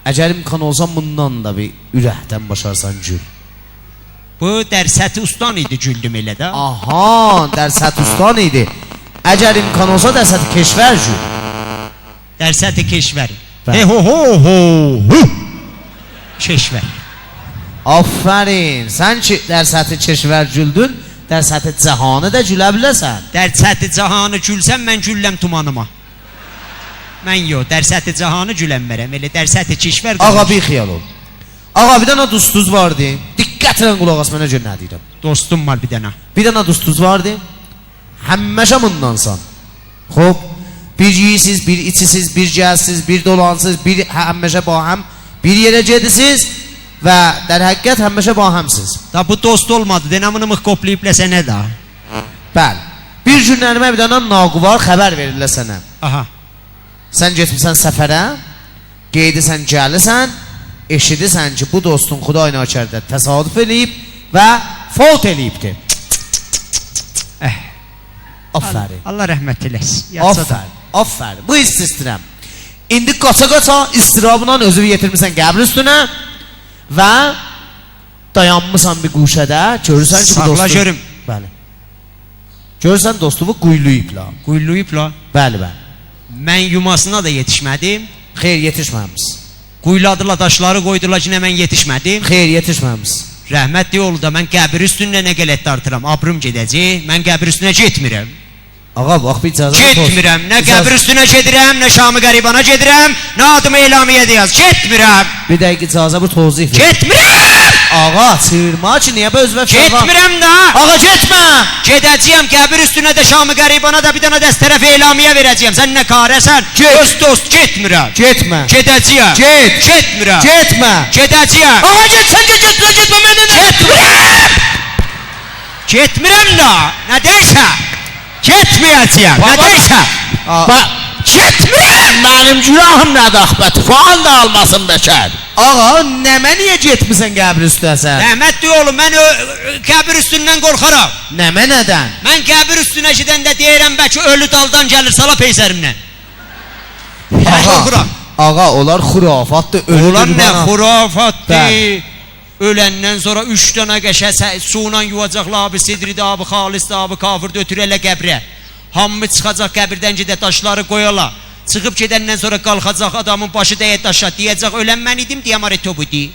Əgər imkan olsa bundan da bir ürəkdən başarsan gül. Bu dərsəti ustan idi, güldüm elə də. Aha, dərsət ustan idi. Əgər imkan olsa dərsəti keşvər gül. Dərsəti keşvəri. Bəli. He ho ho ho. Keşvər. Afərin. Sən ki dərsəti keşvər güldün, dərsəti cahanı da gülə biləsən. Dərsəti cahanı gülsəm, mən gülləm tumanıma. Mən yox, dərsəti cahanı gülənmərəm. Elə dərsəti keşvər. Ağa bir xiyal ol. Ağa bir dənə dostuz vardı. Diqqətlə qulaq as mənə gör nə deyirəm. Dostum var bir dənə. Bir dənə dostuz vardı. Həmməşə bundansan. Xoş. Bir yiyisiz, bir içisiz, bir gəlsiz, bir dolansız, bir həmməşə bahəm, bir yerə gedisiz və در həqiqət həmməşə bahəmsiz. Da bu dost olmadı. Denamını mıx qoplayıb ləsə nə da? Bəli. Bir günlərimə bir dənə naquvar xəbər verirlər sənə. Aha. Sən getmisən səfərə, qeydisən gəlisən, eşidirsən ki, bu dostun Xuday nakərdə təsadüf eləyib və fot eləyibdir. Afərin. Allah rəhmət eləsin. Afərin. Afərin. Bu hissi istirəm. İndi qaça-qaça istirabından özünü yetirmirsən qəbr üstünə və dayanmışsan bir quşədə, görürsən ki, bu dostun... Sağla görüm. Bəli. Görürsən dostumu quyuluyubla. Quyuluyubla. Bəli, bəli. Mən yumasına da yetişmədim. Xeyr, yetişməmişsin. Quyuladılar, daşları qoydular ki, mən yetişmədim. Xeyr, yetişməmişsin. Rəhmətli oğlu da mən qəbir üstündə nə qələt dartıram, abrum gedəcək, mən qəbir üstünə getmirəm. Ağa, bax bir icazə... Getmirəm, nə qəbir üstünə gedirəm, nə Şam-ı Qəribana gedirəm, nə adımı elamiyyə deyaz, getmirəm. Bir dəqiq icazə bu tozif. Getmirəm! Ağa, çığırma ki, niyə bu özvə fərvan? Getmirəm da! Ağa, getmə! Gedəcəyəm, qəbir üstünə də Şam-ı Qəribana da bir dənə dəst tərəfi elamiyyə verəcəyəm, sən nə qarəsən? Öz dost, getmirəm. Getmə. Gedəcəyəm. Get. Getmirəm. Getmə. Gedəcəyəm. Ağa, getsən ki, getmə, mənə nə? Getmirəm! Getmirəm da! Nə deyirsən? Getməyəcəyəm. Nə deyirsən? Getmirəm! Mənim günahım nədir axbət? Falan da almasın bəkər. Ağa, nəmə niyə getmirsən qəbr üstəsən? Rəhmətli oğlum, mən qəbir üstündən qorxaram. Nəmə nədən? Mən qəbir üstünə gedəndə deyirəm, bəlkə ölü daldan gəlir sala peysərimdən. Qorxuram. Ağa, onlar xurafatdır. Onlar nə xurafatdır? Öləndən sonra 3 dənə qəşə suyla yuvacaqlar, abi sidridə, abi xalisdə, abi kafirdə ötür elə qəbrə. Hamı çıxacaq qəbirdən gedə daşları qoyala. Çıxıb gedəndən sonra qalxacaq adamın başı dəyə daşa. Deyəcək ölən mən idim, deyəmar et o budi.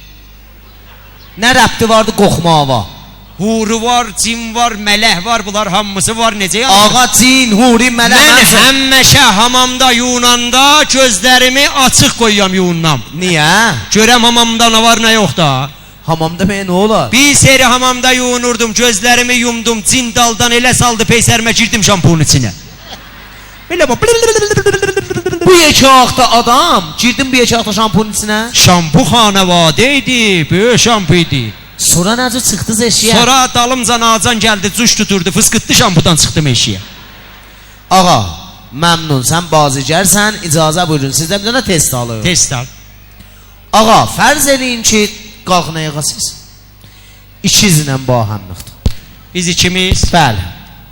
Nə rəbti vardı qoxmağa? Huru var, cin var, mələk var, bunlar hamısı var, necə ya? Ağa, cin, huri, mələk. Mən həmməşə hamamda yuyunanda gözlərimi açıq qoyuram yuyunam. Niyə? Görəm hamamda nə var, nə yox da. Hamamda mənə nə olar? Bir seri hamamda yuyunurdum, gözlərimi yumdum, cin daldan elə saldı, peysərimə girdim şampunun içinə. Belə bax. Bu yekağda adam, girdim bu yekağda şampunun içinə. Şampu xanəvadə idi, böyük şampu idi. Sonra necə çıxdınız eşiyə? Sonra dalımcan ağacan gəldi, cuş tuturdu, fıskıtlı şampudan çıxdım eşiyə. Ağa, məmnun, sən bazıgərsən, icazə buyurun, sizdən bir dənə test alır. Test al. Ağa, fərz edin ki, qalxın ayağa siz. İkizlə bahəmlikdir. Biz ikimiz. Bəli.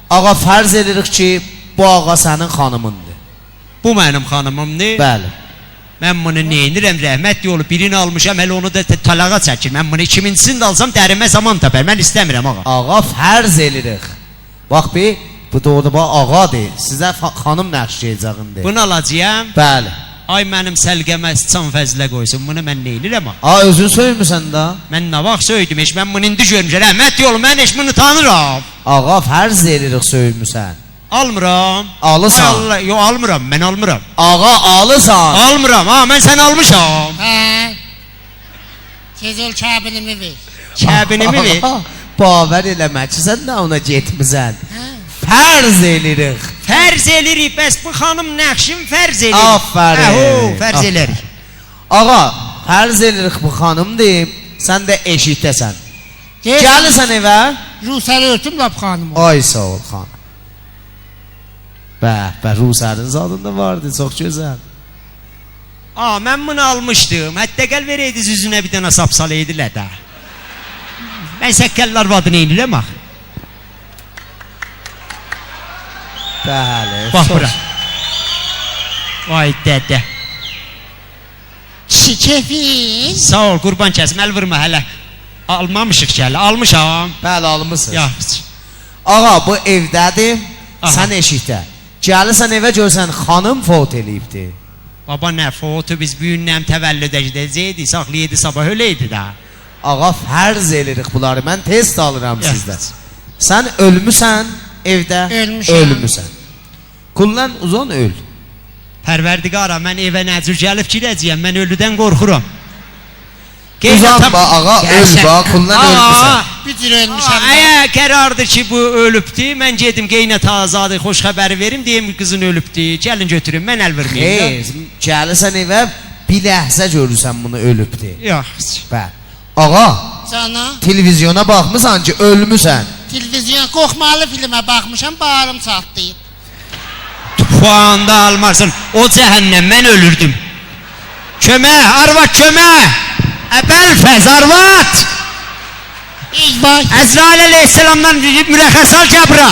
Ağa, fərz edirik ki, bu ağa sənin xanımındır. Bu mənim xanımımdır. Bəli. Mən bunu neyinirəm, rəhmətli olub, birini almışam, hələ onu da talağa çəkir. Mən bunu ikincisini də alsam dərimə zaman tapar, mən istəmirəm ağa. Ağa, fərz edirik. Bax bir, Bu doğru bax ağadır. Sizə xanım nəqşləyəcəyindir. Bunu alacağam. Bəli. Ay mənim səlqəmə sıçan fəzlə qoysun. Bunu mən nə edirəm? Özün söymüsən də. Mən nə vaxt söydüm, heç mən bunu indi görmüşəm. Rəhmət yolu, mən heç bunu tanıram. Ağa fərz edirik söymüsən. Almıram. Alısan. Yox, almıram, mən almıram. Ağa alısan. Almıram, ha, mən səni almışam. Hə. Tez ol kəbinimi ver. Kəbinimi ver. Baver eləmək ki, sən də ona getmisən. Fərz edirik. Fərz edirik, bəs bu xanım nəqşin fərz edirik. Aferin. Fərz edirik. Ağa, fərz edirik bu xanımdır, sən də eşitdəsən. Gəlirsən evə. Rusəli örtüm lap xanımı. Ay sağ ol xanım. Bəh, Rusərin zadında vardı, çox gözəl. Mən bunu almışdım. Hətta gəl verəydiniz üzünə bir dənə sapsal eydilər də. Mən səkkəllər vadını eynirəm axı. Bəli. Bax bura. Vay dədə. Kişi kefil. Sağ ol, qurban kəsim, əl vurma hələ. Almamışıq ki hələ, almışam. Bəli, almışsınız. Yaxşı. Ağa, bu evdədir, sən eşitdə. Gəlirsən evə görsən, xanım fot eləyibdir. Baba nə fotu, biz büyünnəm təvəllüdə gedəcəkdik, saxlayıydı, sabah öləydi də. Ağa, fərz edirik bunları, mən test alıram sizdən. Sən ölmüsən evdə, ölmüsən. Kullan uzun öl. Pərverdigara, mən evə nəcür gəlib girəcəyəm, mən ölüdən qorxuram. Uzan ba, ağa, öl ba, kullan ölmüsən. Bir cür ölmüşəm. Əgər qərardır ki, bu ölübdür, mən gedim qeynə tazadır, xoş xəbəri verim, deyim qızın ölübdür, gəlin götürün, mən əl verməyim. Gəlirsən evə, bir ləhzə görürsən bunu ölübdür. Yaxşı. Bə, ağa, Cana, televizyona baxmısan ki, ölmüsən. televizyon qorxmalı filmə baxmışam, bağrım çatlayıb. Puan da almarsın, o cəhənnəm, mən ölürdüm. Kömək, arvat kömək! Bəlfəz, arvat! Vay. Əzrail əleyhisselamdan mürəxəs al qəbra.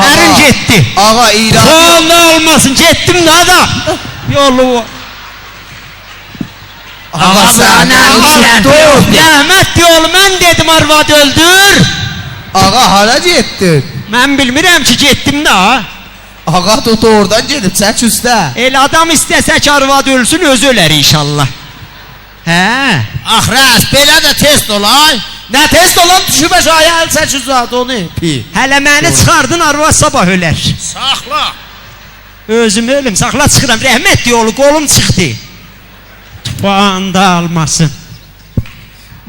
Ərin getdi. Ağa, İran. Puan da almasın, getdim də adam. Yolu. Ağa, sən Rəhmət yolu, mən dedim arvad öldür. Ağa, hara getdin? Mən bilmirəm ki, getdim də. Ağa, tut oradan gedib, çək üstə. El adam istəsə ki, arvad ölsün, özü ölər inşallah. Hə? Axras, belə də test olay. Nə test olan düşüb aşağıya əl çək uzat onu. Pi. Hələ məni çıxardın, arvad sabah ölər. Saxla. Özümü ölüm, saxla çıxıram. Rəhmət yolu, qolum çıxdı. Puan da almasın.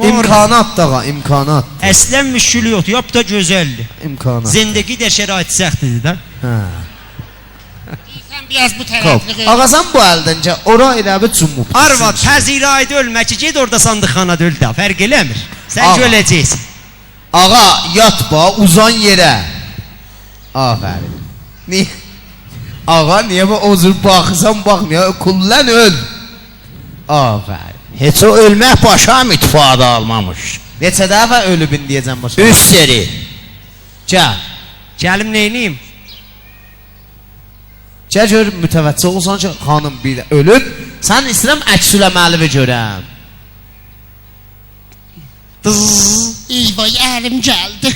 İmkanat dağa, imkanat. Əslən müşkülü yoxdur, yap da gözəldir. İmkanat. Zindagi də şərait səxtdir də. Hə. Sən biraz bu Qop. tərəfli. Ağa, sən bu əldincə ora elə bir cumub. Arvad, təziraydı ölmək ki, ged orada sandıqxanada öl də, fərq eləmir. Sən Ağa. öləcəksin. Ağa, yatma, uzan yerə. Afərin. Niyə? Ağa, niyə bu ozur baxırsan, baxmıyor, kullan öl. Afərin. Heç o ölmək başa mütfada almamış. Neçə dəfə ölübün deyəcəm başa. 3 seri. Gəl. Gəlim neyniyim? Gəl gör, mütəvəccə olsan ki, xanım bir ölüb, sən istəyirəm əksüləməlivi görəm. Vay, ərim gəldi.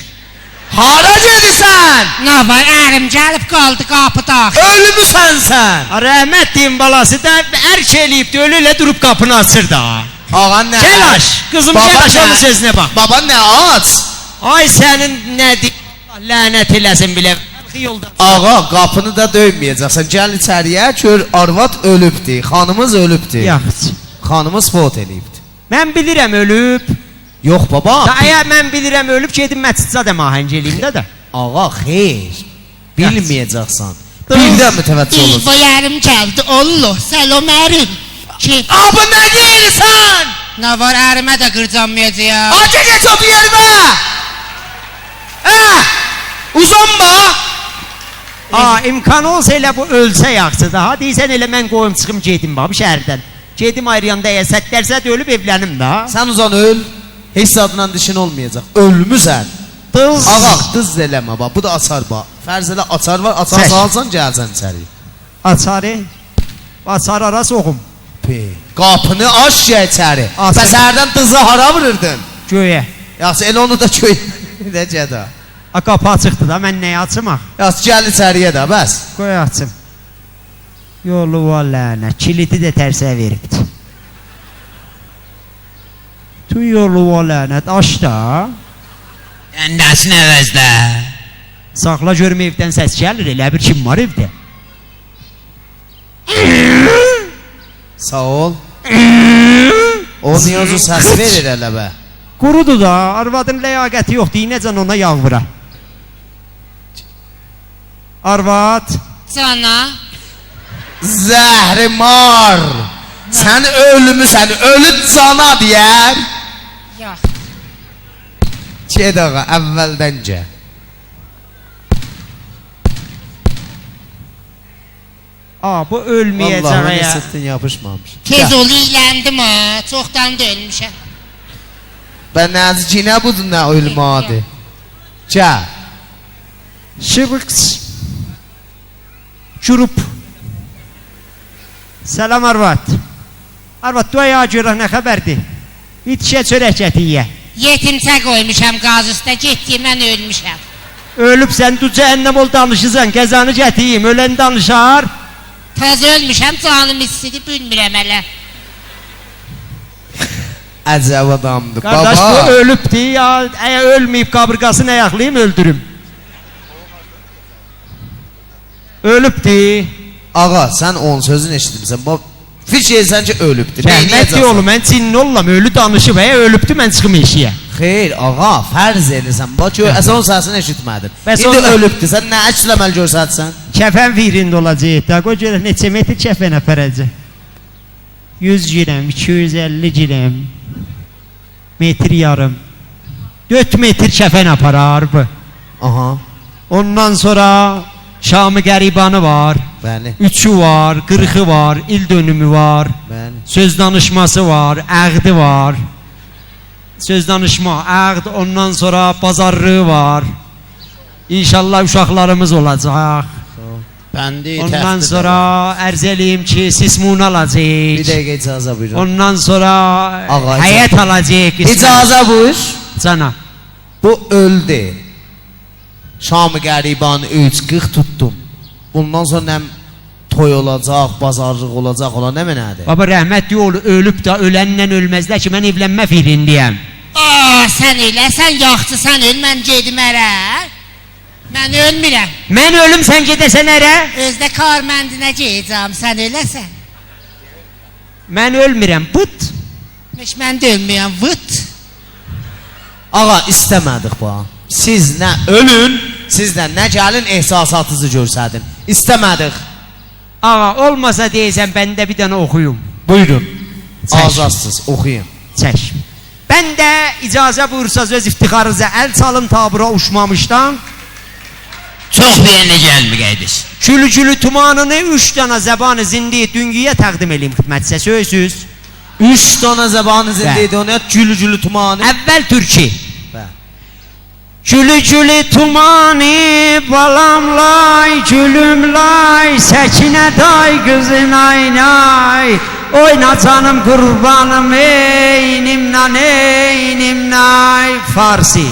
Hara gedirsən? Nə var, ərim gəlib qaldı qapıda. Ölmüsən sən. Rəhmət deyim balası da ərk eləyibdi, ölü ilə durub qapını açır da. Ağa nə? Gəlaş, qızım Baba gəlaş, nə? onun sözünə bax. Baba nə aç? Ay sənin nədir? Lənət eləsin bilə. Yolda. Ağa, qapını da döyməyəcəksən. Gəl içəriyə, gör arvad ölübdür, xanımız ölübdür. Yaxşı. Xanımız fot eləyibdir. Mən bilirəm ölüb. Yox baba. Da əgər mən bilirəm ölüb, gedim məsciddə mahəng eləyim də. Ağa, xeyr. Bilməyəcəksən. Birdən mütəvəccə olursun. Vay, ərim gəldi. Allah, səlam ərim. Abi nə deyirsən? Nə var, ərimə də qırcanmayacaq. Acı geç o bir yerimə. Uzanma. İmkan olsa elə bu ölsə yaxşı da. Ha deyirsən elə mən qoyum çıxım gedim bax şəhərdən. Gedim ayrıyanda əgər sətlərsə də ölüb evlənim də. Sən uzan öl. Heç adından dişin olmayacaq. Ölmüsən. Dız. Ağa, dız eləmə bax. Bu da açar bax. Fərz elə açar var. Açar Çək. salsan gəlsən içəri. Açarı. Açar ara soğum. Qapını aç gəl içəri. Açar. Bəs hərdən dızı hara vururdun? Göyə. Yaxşı elə onu da köy. Necə də. Qapı açıqdır da, mən nəyə açım? Yaz gəl içəriyə də, bəs. Qoy açım. Yolu var lənə, kilidi də tərsə veribdi. Tu yolu var lənət, aç da. Nəsin əvəzdə? Saxla görüm evdən səs gəlir, elə bir kim var evdə? Sağ ol. O niyozu səs verir elə bə. Qurudur da, arvadın ləyaqəti yoxdur, necən ona yağvıra. Arvad. Cana. Zəhrimar. Sən ölümüsən, ölü cana deyər. Yox. Çed ağa, əvvəldəncə. Bu ölməyəcək Vallahi ya. sırtın yapışmamış. Tez ol iyləndim ha. Çoxdan da ölmüşəm. Ben nəzikinə budur nə ölmədi. Gəl. Şıbıqs. Şurup. Selam arvad. Arvad duaya görək nə xəbərdir? İtişə çörək gətiyə. Yetimsə qoymuşam qaz üstə, getdi mən ölmüşəm. Ölüb sən du cəhənnəm ol danışırsan, gəzanı gətiyim, ölən danışar. Taz ölmüşəm, canım istedi, bilmirəm hələ. Əcəb adamdır. Qardaş Baba. bu ölübdür ya, əgər ölməyib qabrqasını ayaqlayım, öldürüm. Ölübdür. Ağa, sən onun sözünü eşitmişsən. Fikir etsən ki, ölübdür. Rəhmət yolu, mən cinli ollam, ölü danışıb, ölübdür, mən çıxım eşiyə. Xeyr, ağa, fərz edirsən. Bax, əsən onun səsini eşitmədin. Bəs İndi onda- ölübdür, sən nə əkləməli görsətsən? Kəfən virində olacaq da, qoy görək neçə metr kəfən aparacaq. 100 girəm, 250 girəm, metr yarım, 4 metr kəfən aparar bu. Aha, Ondan sonra Şam-ı Qəribanı var, bəli, 3'ü var, 40'ı var, il dönümü var, bəli. söz danışması var, əqdi var. Söz danışma, əqd, ondan sonra bazarlığı var. İnşallah uşaqlarımız olacaq. Bəndi Ondan sonra ərz eləyim ki, sismun Bir alacaq. dəqiqə icazə buyurun. Ondan sonra Ağa, həyət alacaq. İcazə buyur. Cana. Bu öldü. Şam-ı Qəriban 3-40 tutdum. Bundan sonra nə toy olacaq, bazarlıq olacaq, olan nə mənədir? Baba rəhmət yolu ölüb də ölənlə ölməzlər ki, mən evlənmə fikrindəyəm. Sən elə, sən yaxçısan öl, mən gedim ərə. Mən ölmürəm. Mən ölüm, sən gedəsən ərə? Özdə karməndinə gedəcəm, sən öləsən. Mən ölmürəm, pıt. Mən də ölməyəm, vıt. Ağa, istəmədik bu. Siz nə ölün, sizdən nə gəlin ehsasatınızı görsədin. İstəmədik. Ağa, olmasa deyəsən, bəndə bir dənə oxuyum. Buyurun. Çək. Azazsız, oxuyun. Çək. Mən də icazə buyursaz öz iftixarınıza əl çalın tabura uçmamışdan. Çox bir yerinə gəlməyəydiniz. Külü tumanını 3 dənə zəbanı zindi düngüyə təqdim edeyim xidmətsə, sözsüz. 3 dana zəbanı zindeydi, onu gülü tumanı. Əvvəl türki. Bə. Gülü tumanı balamlay, gülümlay, səkinə day qızın aynay. Oyna canım qurbanım, eynimnay, Farsi.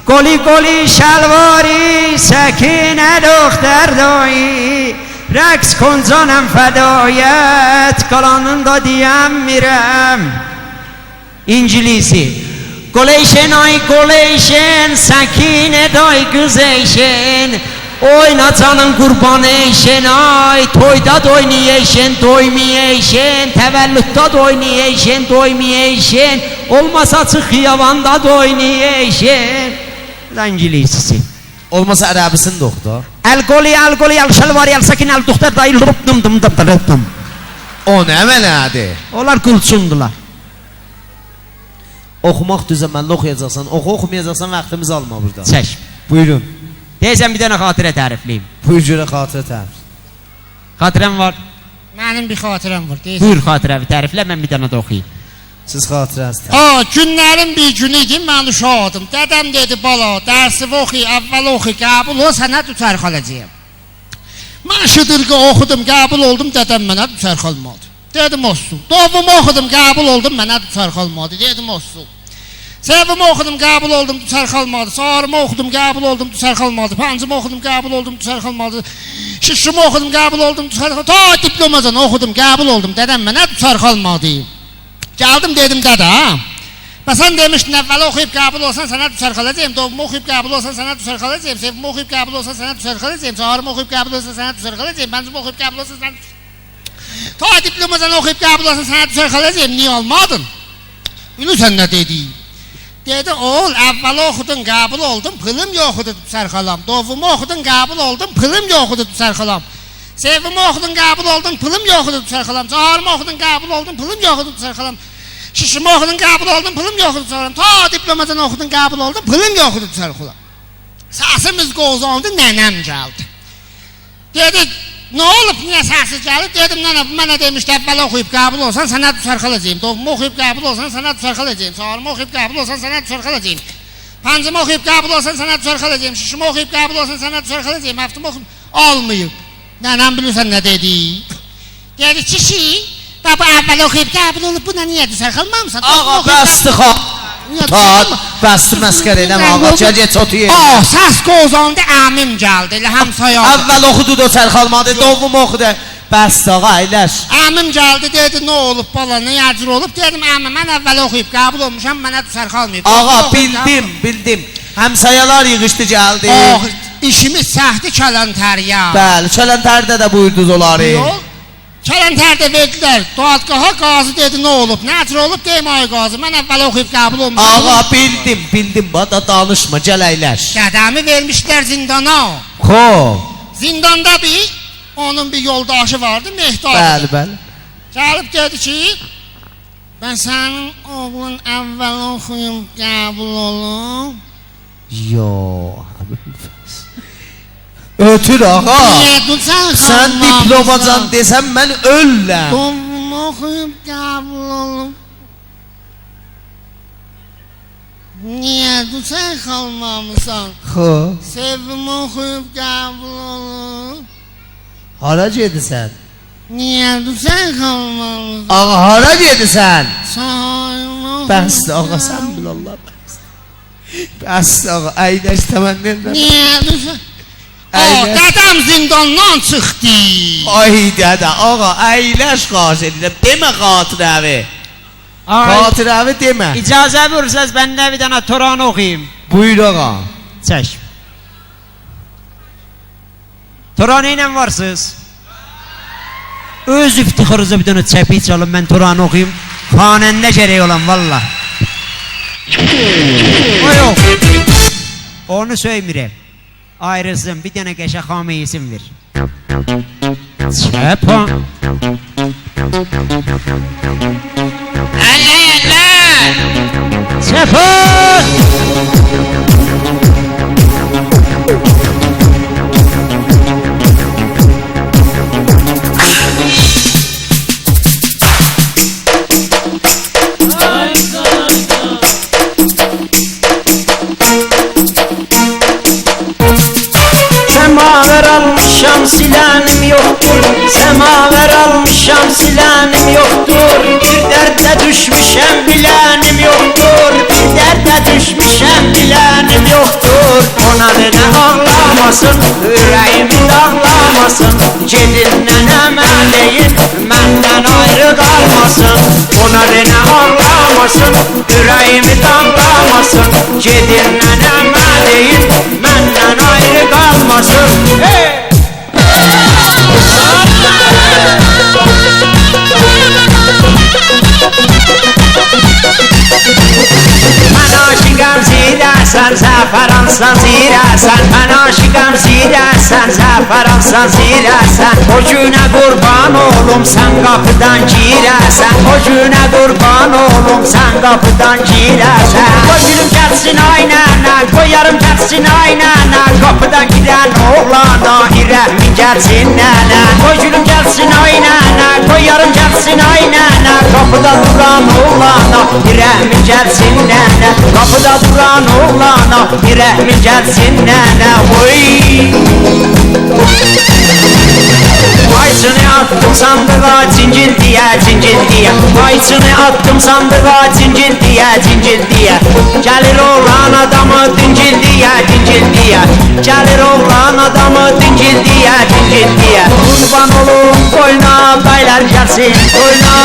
Qoli şəlvari, səkinə döxtər doyi. Rəqs kon canım fədayət, qalanında deyəmirəm. İngilisi. Qoleşen ay qoleşen, səkinə day qız eyşen. Oyna canın qurban eyşen ay, toyda doynayəşen, doymiyəşen, təvəllüdda doynayəşen, doymiyəşen, olmasa çıx xiyavanda doynayəşen. İngilisisi. Olmasa ərəbisini də oxudu. Əl qoli, əl şəlvari, əl səkin, əl duxtar dayı, dım. O nə mənədir? Onlar qulçundular. Oxumaq düzəməlli oxuyacaqsan, oxumayacaqsan vaxtımız alma burada. Çək. Buyurun. Deyəsən bir dənə xatirə tərifliyim. Buyur görə xatirə tərif. Xatirəm var. Mənim bir xatirəm var, deyəsən. Buyur xatirəvi təriflə, mən bir dənə də oxuyayım. Siz xatirəniz tərif. Günlərin bir günü idi, mən uşaqdım. Dədəm dedi, bala, dərsimi oxuy, əvvəl oxuy, qəbul ol, sənə düçər xalacağım. Mən şıdırqı oxudum, qəbul oldum, dədəm mənə düçər xalmadı. Dedim olsun. Doğumu oxudum, qəbul oldum, mənə düçər xalmadı. Dedim olsun. Sevimi oxudum, qəbul oldum, düsər qalmadı. Sarımı oxudum, qəbul oldum, düsər qalmadı. Pancımı oxudum, qəbul oldum, düsər qalmadı. Şişimi oxudum, qəbul oldum, düsər qalmadı. Ta diplomadan oxudum, qəbul oldum. Dədəm mənə düsər qalmadı. Gəldim dedim dədə, ha. Və sən demişdin, əvvəli oxuyub qəbul olsan sənə düsər qalacağım. Doğumu oxuyub qəbul olsan sənə düsər qalacağım. Sevimi oxuyub qəbul olsan sənə düsər qalacağım. Sarımı oxuyub qəbul olsan sənə düsər qalacağım. Pancımı oxuyub qəbul olsan sənə ta diplomadan oxuyub qəbul olsan sənə düsər qalacağım. Niyə almadın? Bilirsən nə dedi? Dedi, oğul, əvvəli oxudun, qəbul oldum, pılım yoxudu düsər qalam. Doğumu oxudun, qəbul oldum, pılım yoxudu düsər qalam. Sevimi oxudun, qəbul oldun, pılım yoxudu düsər qalam. Sarımı oxudun, qəbul oldun, pılım yoxudu düsər qalam. Şişimi oxudun, qəbul oldun, pılım yoxudu düsər qalam. Ta diplomadan oxudun, qəbul oldun, pılım yoxudu düsər qalam. Səsimiz qozandı, nənəm gəldi. Dedi, nə olub, niyə səsi gəlib? Dedim, nənə, mənə demişdi, əvvəl oxuyub qəbul olsan, sənə düsər qalacağım. Doğumu oxuyub qəbul olsan, sənə düsər qalacağım. Sarımı oxuyub qəbul olsan, sənə düsər qalacağım. Pancımı oxuyub qəbul olsan, sənə düsər qalacağım. Şişimi oxuyub qəbul olsan, sənə düsər qalacağım. Həftimi oxuyub, almayıb. Nənəm bilirsən nə dedi? Dedi, kişi, bu əvvəl oxuyub qəbul olub, buna niyə düsər qalmamısan? Ağa, bəsdir xan. Bəsdir məskər edəm, ağa, gəl otu yerim. Səs qozandı, əmim gəldi, elə həmsaya. Əvvəl oxudu da düsər qalmadı, doğum oxudu. Bəsdir ağa, əyləş. Əmim gəldi, dedi, nə olub bala, nə yəcür olub? Dedim, əmim, mən əvvəl oxuyub qəbul olmuşam, mənə düsər qalmayıb. Ağa, bildim. Həmsayalar yığışdı gəldi. İşimiz səhdi Kələntəriyə. Bəli, Kələntərdə də buyurdunuz onları. Yox, Kələntərdə verdilər. Doğadqaha qazı dedi, nə olub? Nəcür olub, deyim ay qazı. Mən əvvəl oxuyub qəbul olmuşam. Ağa, bildim, bana danışma, gəl əyləş. Qədəmi vermişlər zindana. Xoş. Zindanda onun bir yoldaşı vardı, Mehdi adı. Bəli. Gəlib dedi ki, ben sənin oğlun əvvəl oxuyub qəbul olub. Yox. Ötür ağa. Sən diplomacan desəm mən ölləm. Doğumu oxuyub qəbul olub. Niyə düsən qalmamısan? Sevimi oxuyub qəbul olub. Hara gedirsən? Niyə düsən qalmamısan? Ağa, hara gedirsən? Sayımı oxuyub. Bəsdir ağa, sən bil Allah. Bəsdir ağa, əyləş təmənnən. Niyə düsən? Dədəm zindandan çıxdı. Ay dədə, ağa, əyləş xahiş edirəm. Demə xatirəvi. Xatirəvi demə. İcazə verirsəz, mən də bir dənə Turan oxuyum. Buyur ağa. Çək. Turan ilə varsınız? Öz iftixarınıza bir dənə çəpi çalın, mən Turan oxuyum. Xanəndə gərək olan, valla. O yox. Onu söymirəm. Ayrılsın, bir dənə qəşə xamə isim ver. Çəpa. Çəpa. Semaver almışam silanim yoktur. Semaver almışam silanim yoktur. Bir derde düşmüşem bilenim yoktur. Bir derde düşmüşem bilenim yoktur. Ona ne ağlamasın, yüreğimi dağlamasın. Gedin neneme deyin, benden ayrı kalmasın. Ona ne ağlamasın, yüreğimi dağlamasın. Gedin neneme deyin, benden ayrı kalmasın. Hey! Mən aşıqam zirəsən, zəfəransan zirəsən. Mən aşıqam zirəsən, zəfəransan zirəsən. O günə qurban olum, sən qapıdan girəsən. O günə qurban olum, sən qapıdan girəsən. Qoy gülüm gəlsin ay nənə, qoyarım gəlsin ay nənə. Qapıdan girən oğlana, irəhmin gəlsin nənə. Qoy gülüm gəlsin ay nənə, qoyarım gəlsin ay nənə. Qapıda duran oğlana, irəhmin gəlsin nənə. Qapıda duran oğlana, irəhmin gəlsin nənə. Oy! Ayçını attım sandığa cincil diye Ayçını attım sandığa cincil diye Gelir oğlan adamı dincil diye Gelir oğlan adamı dincil diye Kurban olum boyuna beyler gelsin boyuna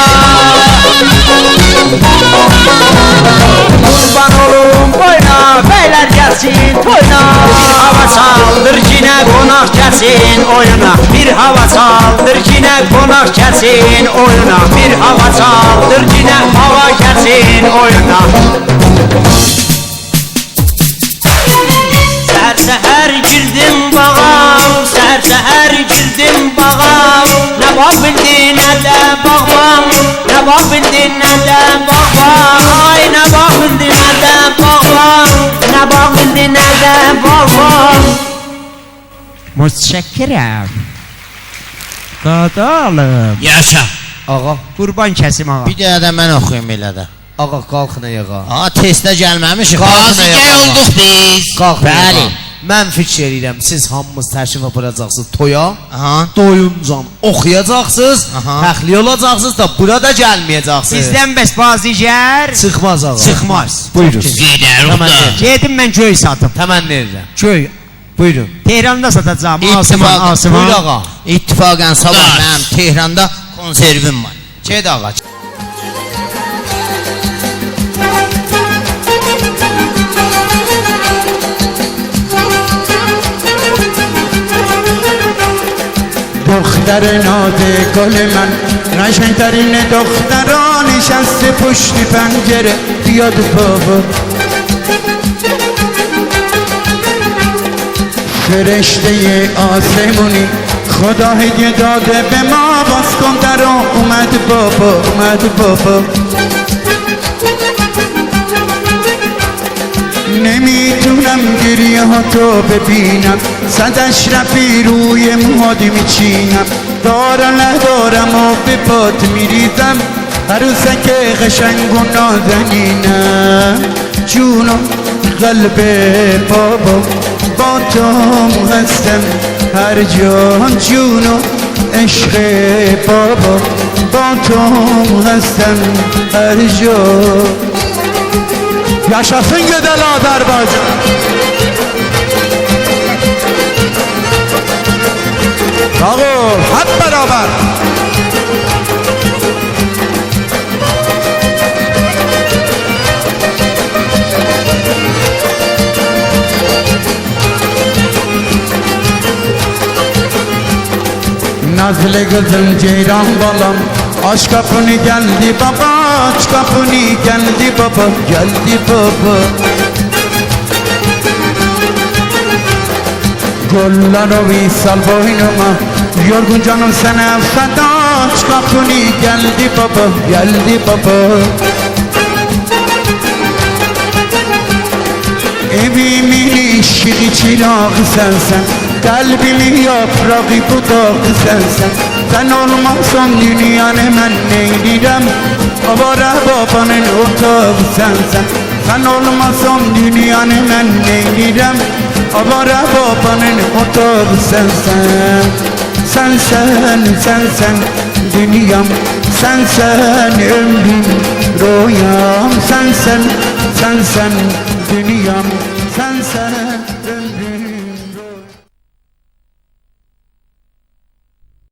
Kurban olum boyuna beyler gelsin boyuna Bir hava saldır yine konak gelsin oyuna Bir hava saldır yine konak gelsin oyuna Bir hava saldır yine hava gelsin oyuna Seher girdim bağa Seher girdim bağa Ne bakbildin ne de bağbam Ne bakbildin ne de bağbam Ay ne bakbildin ne de bağbam Ne bakbildin ne de bağbam Mütşəkkirəm. Qadalım. Yaşa. Ağa, Qurban kəsim ağa. Bir də də mən oxuyum elə də. ağa qalxın ayağa. Ha, testə gəlməmişik. Qazıgə olduq biz. Qalxın Bəli. ayağa. Mən fikir edirəm, siz hamımız təşrif aparacaqsınız toya. Aha. Doyuncan oxuyacaqsınız, Aha. təxliyə olacaqsınız da burada gəlməyəcəksiniz. Sizdən bəs bazıgər Çıxmaz ağa. çıxmaz. Buyurun. Gedərik da. Gedim mən göy satım. Təmənni edirəm. Göy. Buyurun. Tehranda satacağım. Asıman, asıman. Buyur ağa. İttifaqən sabah Daş. mənim Tehranda konservim var. Ged ağa. دختر نازه گل من قشنگترین دختران نشسته پشت پنجره بیاد بابا فرشته آسمونی خدا هدیه داده به ما باز کن در اومد بابا اومد بابا نمیتونم گریه ها تو ببینم صد اشرفی روی موهات میچینم دارم ندارم و به پات میریزم عروسک قشنگ و نازنینم جونم قلب بابا با تو هستم هر جا جونم عشق بابا با تو هستم هر جا Yaşasın güzel Azerbaycan. Sağ ol, hep beraber. Nazlı kızım ceyran balam aç kapını geldi baba aç kapını geldi baba geldi baba Gollar o visal boynuma yorgun canım sana feda aç kapını geldi baba geldi baba Evimin ışığı çırağı sensen Kalbimin yaprağı budağı sensen Sen olmazsan dünyanı ben neydirem Avara babanın ortağı sensen Sen olmazsan dünyanı ben neydirem Avara babanın ortağı sensen Sensen dünyam Sensen ömrüm rüyam Sensen dünyam Sensen